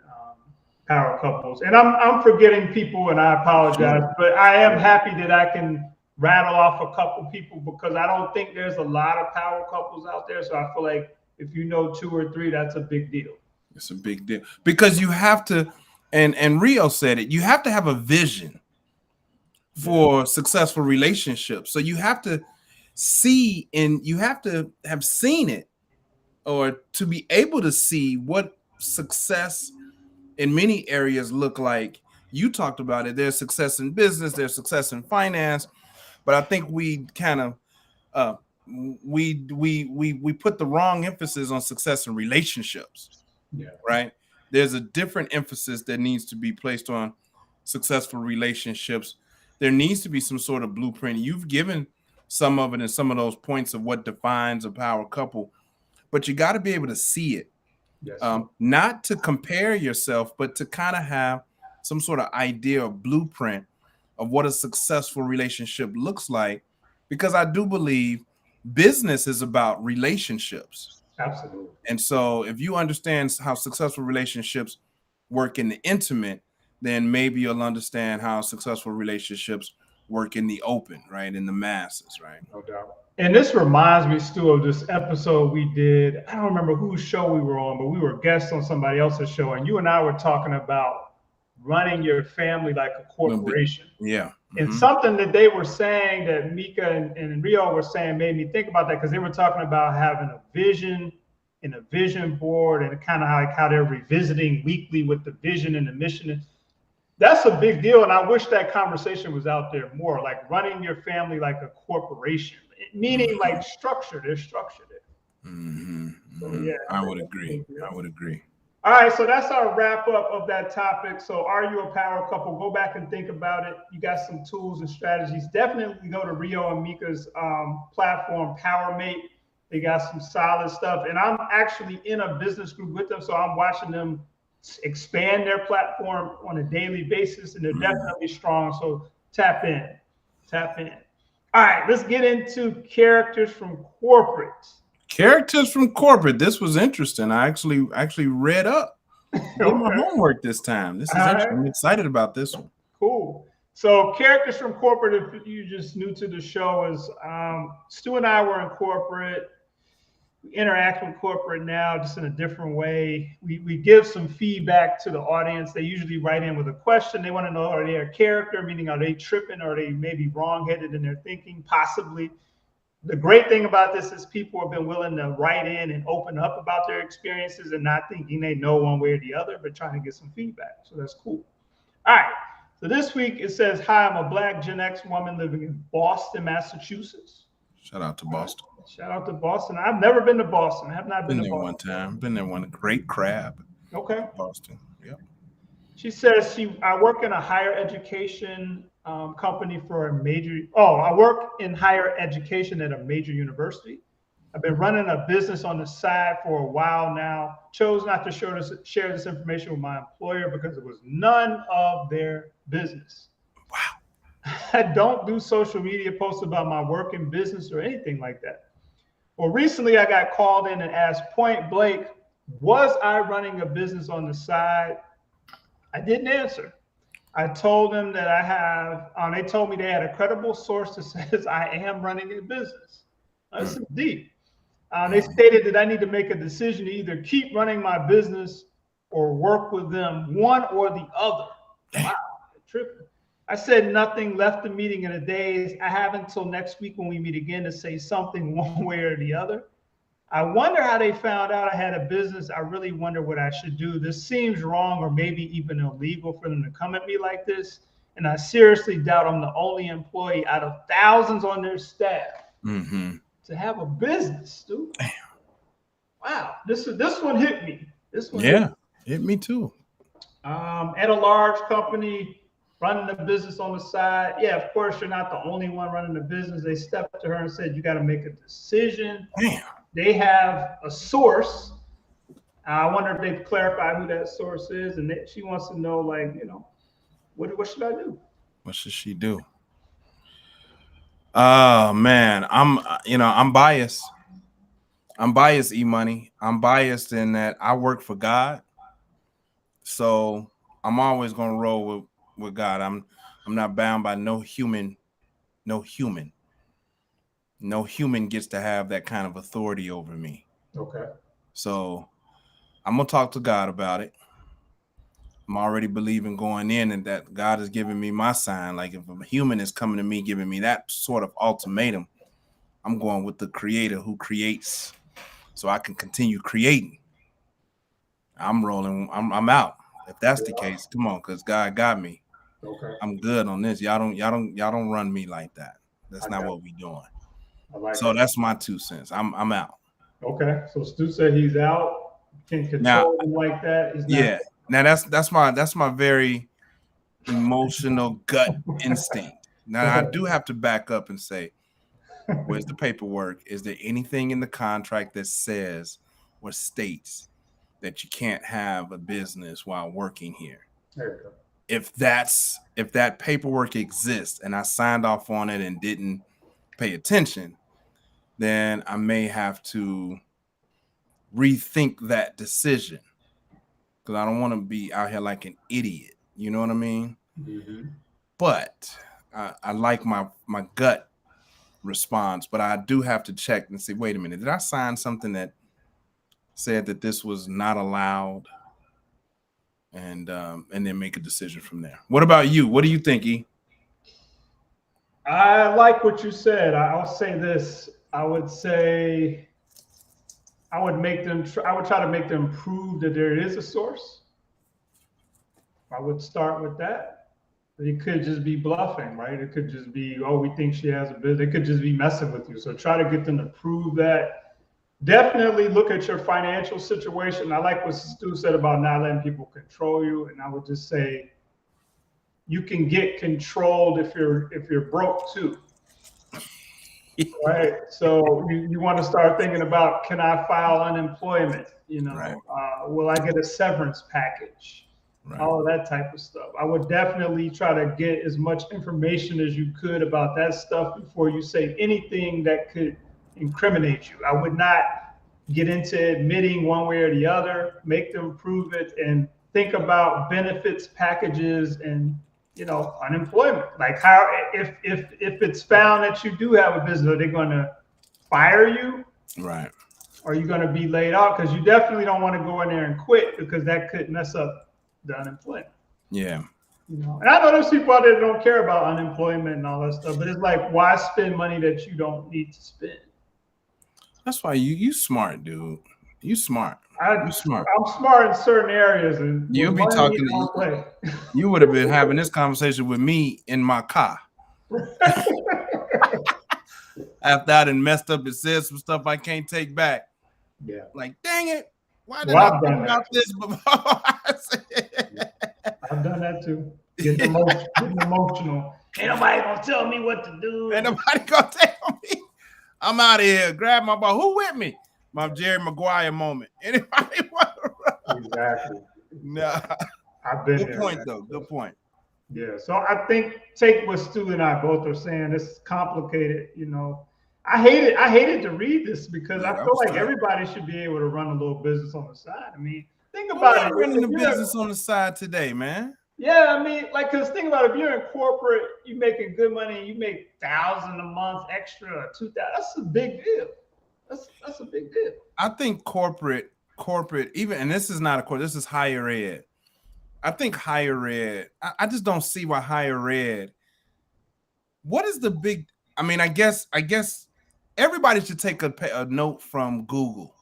power couples. And I'm forgetting people, and I apologize, but I am happy that I can rattle off a couple people, because I don't think there's a lot of power couples out there. So I feel like if you know 2 or 3, that's a big deal. It's a big deal, because you have to, and Rio said it, you have to have a vision for successful relationships. So you have to see, and you have to have seen it, or to be able to see what success in many areas look like. You talked about it. There's success in business, there's success in finance, but I think we kind of we put the wrong emphasis on success in relationships. Yeah. Right. There's a different emphasis that needs to be placed on successful relationships. There needs to be some sort of blueprint. You've given some of it in some of those points of what defines a power couple, but you got to be able to see it. Yes. Not to compare yourself, but to kind of have some sort of idea or blueprint of what a successful relationship looks like, because I do believe business is about relationships. Absolutely. And so if you understand how successful relationships work in the intimate, then maybe you'll understand how successful relationships work in the open, right? In the masses, right? No doubt. And this reminds me, Stu, of this episode we did. I don't remember whose show we were on, but we were guests on somebody else's show. And you and I were talking about running your family like a corporation. Yeah. Mm-hmm. And something that they were saying that Mika and Rio were saying made me think about that, because they were talking about having a vision and a vision board, and kind of how they're revisiting weekly with the vision and the mission. That's a big deal. And I wish that conversation was out there more, like running your family like a corporation, meaning like structure. There's structure there. Mm-hmm. So, yeah, I would agree. All right, so that's our wrap up of that topic. So, are you a power couple? Go back and think about it. You got some tools and strategies. Definitely go to Rio and Mika's platform, PowerMate. They got some solid stuff. And I'm actually in a business group with them, so I'm watching them expand their platform on a daily basis, and they're definitely strong. So, tap in. Tap in. All right, let's get into characters from corporate. Characters from corporate. This was interesting. I actually read up. Did my homework this time. This is interesting. I'm excited about this one. Cool. So characters from corporate, if you just new to the show, is Stu and I were in corporate. We interact with corporate now just in a different way. We give some feedback to the audience. They usually write in with a question. They want to know, are they a character, meaning are they tripping? Or are they maybe wrong-headed in their thinking? Possibly. The great thing about this is people have been willing to write in and open up about their experiences and not thinking they know one way or the other, but trying to get some feedback. So that's cool. All right. So this week it says, hi, I'm a Black Gen X woman living in Boston, Massachusetts. Shout out to Boston. Shout out to Boston. I've never been to Boston. I have not been to there Boston. one time. Been there one. Great crab. Okay. Boston. Yep. She says I work in a higher education company for a major. Oh, I work in higher education at a major university. I've been running a business on the side for a while now. Chose not to share this information with my employer because it was none of their business. Wow. I don't do social media posts about my work and business or anything like that. Well, recently I got called in and asked point blank, was I running a business on the side? I didn't answer. I told them that I have, they told me they had a credible source that says I am running a business. That's deep. They stated that I need to make a decision to either keep running my business or work with them, one or the other. Wow, tripping. I said nothing, left the meeting in a daze. I have until next week when we meet again to say something one way or the other. I wonder how they found out I had a business. I really wonder what I should do. This seems wrong or maybe even illegal for them to come at me like this. And I seriously doubt I'm the only employee out of thousands on their staff to have a business, dude. Damn. Wow, this one hit me. Hit me too. At a large company, running a business on the side. Yeah, of course, you're not the only one running the business. They stepped to her and said, you got to make a decision. Damn. They have a source. I wonder if they've clarified who that source is. And she wants to know, like, what should I do? What should she do? Oh, man. I'm biased. I'm biased, E-Money. I'm biased in that I work for God. So I'm always going to roll with God. I'm not bound by no human. No human gets to have that kind of authority over me. Okay. So I'm going to talk to God about it. I'm already believing going in and that God is giving me my sign. Like if a human is coming to me, giving me that sort of ultimatum, I'm going with the creator who creates so I can continue creating. I'm rolling. I'm out. If that's the case, come on, because God got me. Okay. I'm good on this. Y'all don't run me like that. That's not what we doing. So that's my 2 cents. I'm out. Okay. So Stu said he's out. Can control him like that. Yeah. Now that's my very emotional gut instinct. Now I do have to back up and say, where's the paperwork? Is there anything in the contract that says or states that you can't have a business while working here? There you go. If that paperwork exists and I signed off on it and didn't pay attention, then I may have to rethink that decision because I don't want to be out here like an idiot. You know what I mean? Mm-hmm. But I like my gut response, but I do have to check and say, wait a minute, did I sign something that said that this was not allowed? And then make a decision from there. What about you? What do you think, E? I like what you said. I'll say this. I would say I would try to make them prove that there is a source. I would start with that. It could just be bluffing, right? It could just be, oh, we think she has a business. It could just be messing with you. So try to get them to prove that. definitely look at your financial situation. I like what Stu said about not letting people control you, and I would just say you can get controlled if you're broke too. Right. So you want to start thinking about, can I file unemployment? You know, Right. Will I get a severance package? Right. All of that type of stuff. I would definitely try to get as much information as you could about that stuff before you say anything that could incriminate you. I would not get into admitting one way or the other. Make them prove it, and think about benefits packages and, you know, unemployment. Like, how if it's found that you do have a business, are they going to fire you? Right. Or are you going to be laid off? Because you definitely don't want to go in there and quit, because that could mess up the unemployment. Yeah. You know, and I know there's people out there that don't care about unemployment and all that stuff, but it's like, why spend money that you don't need to spend? That's why you smart, dude. You smart. You smart. I'm smart in certain areas, and You'll be talking to you would have been having this conversation with me in my car. After I done messed up and said some stuff I can't take back. Yeah. Like, dang it. Why did I think about this before? I've done that too. Getting emotional. Ain't nobody gonna tell me what to do. Ain't nobody gonna tell me. I'm out of here. Grab my ball. Who with me? My Jerry Maguire moment. Anybody want to run? Exactly. Nah. I've been Good there, point, man. though. Good point. Yeah. So I think, take what Stu and I both are saying. It's complicated, you know. I hated to read this, because I feel like everybody should be able to run a little business on the side. I mean, think about it. Running the business on the side today, man. Yeah, I mean, like, because think about it, if you're in corporate, you're making good money, you make $1,000 a month extra, $2,000. That's a big deal. That's a big deal. I think corporate, even, and this is not a corporate, this is higher ed. I think higher ed, I just don't see why higher ed. What is the big? I mean, I guess everybody should take a note from Google.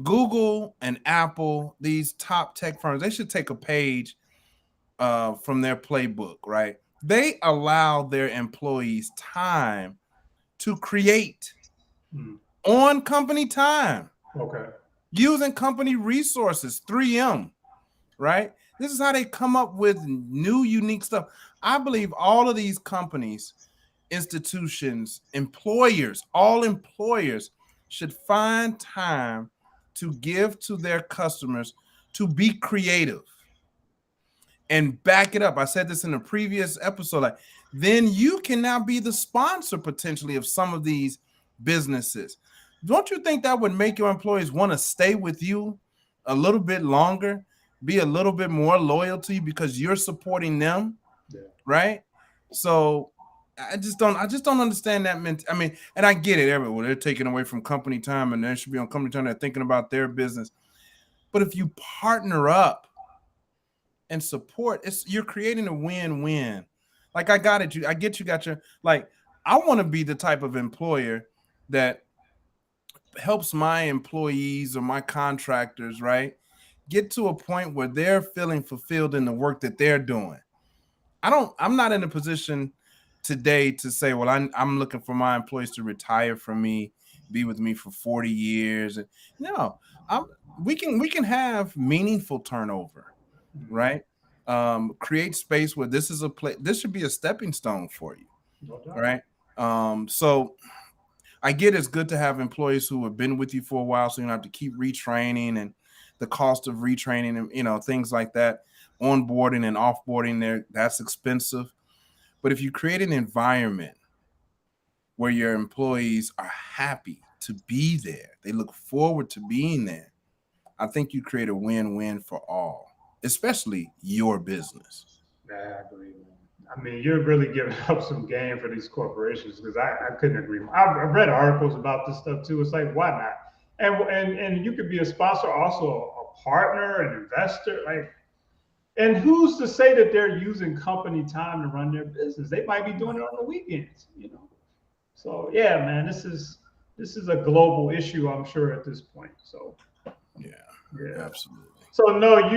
Google and Apple, these top tech firms, they should take a page from their playbook, right? They allow their employees time to create on company time. Okay. Using company resources, 3M, right? This is how they come up with new, unique stuff. I believe all of these companies, institutions, employers, all employers should find time to give to their customers to be creative and back it up. I said this in a previous episode. Like, then you can now be the sponsor potentially of some of these businesses. Don't you think that would make your employees want to stay with you a little bit longer, be a little bit more loyal to you because you're supporting them, right? So I just don't understand that. I mean, and I get it everywhere. They're taking away from company time, and they should be on company time. They're thinking about their business. But if you partner up and support, you're creating a win-win. Like, I got it. I get you got your, like, I want to be the type of employer that helps my employees or my contractors, right, get to a point where they're feeling fulfilled in the work that they're doing. I'm not in a position today to say, well, I'm looking for my employees to retire from me, be with me for 40 years. No, we can have meaningful turnover, right? Create space where this is a place. This should be a stepping stone for you, right? So I get it's good to have employees who have been with you for a while, so you don't have to keep retraining, and the cost of retraining and things like that, onboarding and offboarding there, that's expensive. But if you create an environment where your employees are happy to be there, they look forward to being there, I think you create a win-win for all, especially your business. Yeah, I agree. I mean, you're really giving up some game for these corporations, because I couldn't agree more. I've read articles about this stuff too. It's like, why not? And you could be a sponsor, also a partner, an investor. Like, and who's to say that they're using company time to run their business? They might be doing it on the weekends, So yeah, man, this is a global issue, I'm sure, at this point. So yeah, absolutely. So no,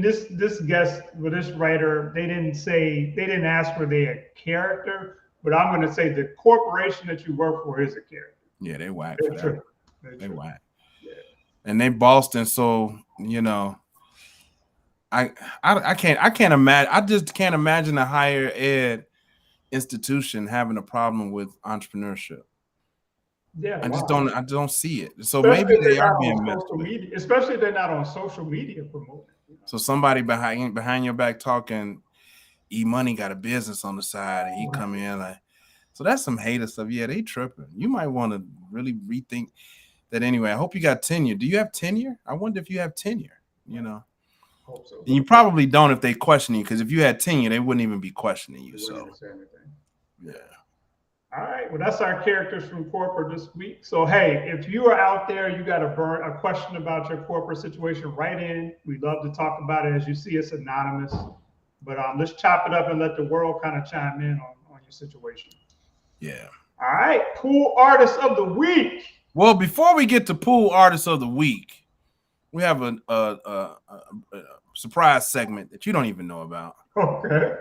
this guest with this writer, they didn't ask for their character, but I'm going to say the corporation that you work for is a character. Yeah, they whack. They whack. Yeah. And they Boston, so you know, I can't imagine. I just can't imagine a higher ed institution having a problem with entrepreneurship. Yeah, I just wow. don't see it. So Especially maybe if they're they are not being on messed social with. media, especially if they're not on social media promoting. You know? So somebody behind your back talking, E-Money got a business on the side, and he come in like, so that's some hater stuff. Yeah, they tripping. You might want to really rethink that anyway. I hope you got tenure. Do you have tenure? I wonder if you have tenure, you know. Hope so. And you probably don't if they question you, because if you had tenure, they wouldn't even be questioning you. So yeah. All right. Well, that's our characters from corporate this week. So hey, if you are out there, you got a question about your corporate situation, write in. We'd love to talk about it. As you see, it's anonymous. But let's chop it up and let the world kind of chime in on your situation. Yeah. All right. Pool artist of the week. Well, before we get to pool artist of the week, we have a surprise segment that you don't even know about. Okay.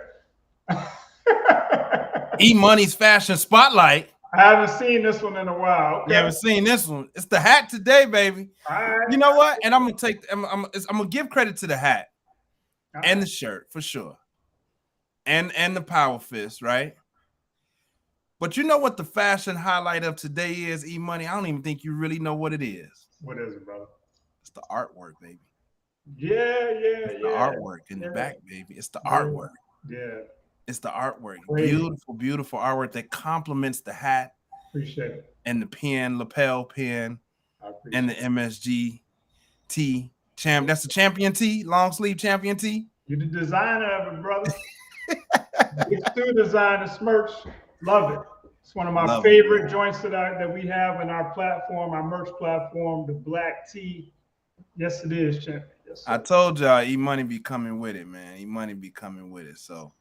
E-Money's fashion spotlight. I haven't seen this one in a while. Okay. You haven't seen this one. It's the hat today, baby. All right. You know what? And I'm gonna give credit to the hat and the shirt for sure, and the power fist, right? But you know what the fashion highlight of today is, E-Money? I don't even think you really know what it is. What is it, brother? It's the artwork, baby. It's the artwork in the back, baby. It's the artwork. Yeah. It's the artwork. Great. Beautiful, beautiful artwork that complements the hat. Appreciate it. And the pen, lapel pen, and the MSG tee. That's the champion tee, long sleeve champion tee. You're the designer of it, brother. It's Stu design the merch. Love it. It's one of my favorite joints that we have in our platform, our merch platform, the black tee. Yes, it is, champion. Yes, I told y'all E-Money be coming with it, man. E-Money be coming with it. So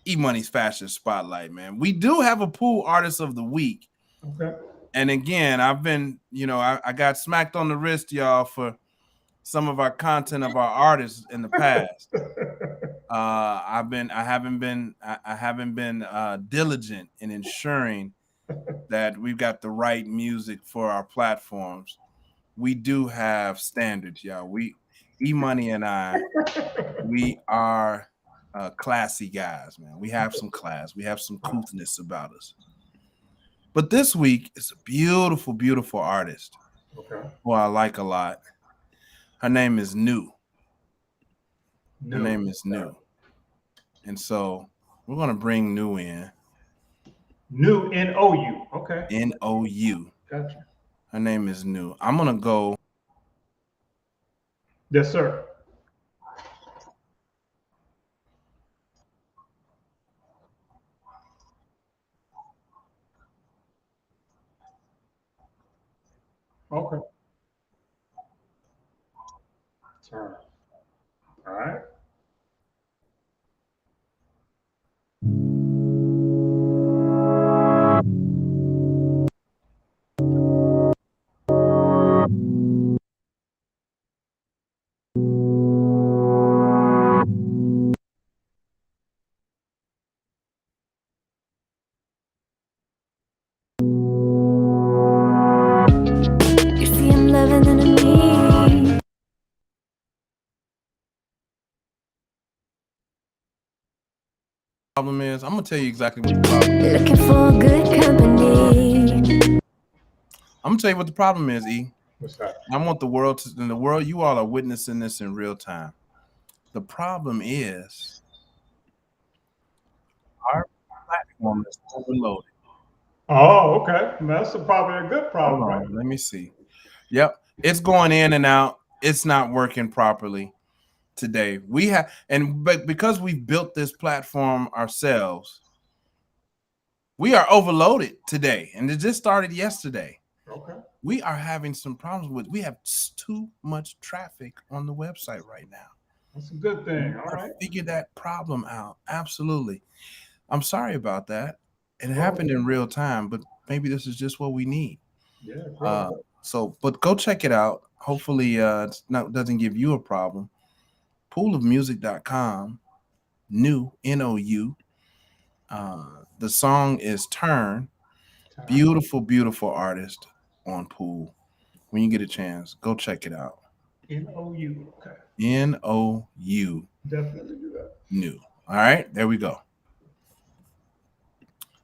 E-Money's fashion spotlight, man. We do have a pool artist of the week. Okay. And again, I've been, I got smacked on the wrist, y'all, for some of our content of our artists in the past. I haven't been diligent in ensuring that we've got the right music for our platforms. We do have standards, y'all. E-Money and I, we are classy guys, man. We have some class. We have some coolness about us. But this week is a beautiful, beautiful artist who I like a lot. Her name is New. Her name is New. And so we're going to bring New in. New, N-O-U. Okay. N-O-U. Gotcha. Her name is New. I'm going to go. Yes, sir. Okay. Turn. All right. Problem is, I'm gonna tell you exactly what the problem is. Looking for good company. I'm gonna tell you what the problem is, E. What's that? I want the world to, in the world, you all are witnessing this in real time. The problem is our platform is overloaded. Oh, okay. That's probably a good problem, Hold on, right? let me see. Yep, it's going in and out. It's not working properly today. But because we've built this platform ourselves, we are overloaded today, and it just started yesterday. Okay. We are having some problems we have too much traffic on the website right now. That's a good thing. All right. Figure that problem out. Absolutely. I'm sorry about that. It happened in real time, but maybe this is just what we need. Yeah. But go check it out. Hopefully, doesn't give you a problem. Poolofmusic.com, New, N-O-U. The song is Turn. Beautiful, beautiful artist on Pool. when you get a chance. Go check it out. NOU. Okay. NOU. Definitely do that. New. All right, there we go.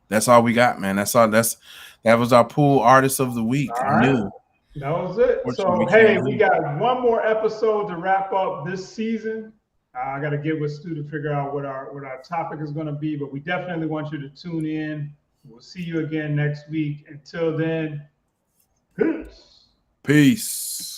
That's all we got, man. That was our pool artist of the week. All right. New. That was it. So, hey, we got one more episode to wrap up this season. I got to get with Stu to figure out what our topic is going to be, but we definitely want you to tune in. We'll see you again next week. Until then, peace. Peace.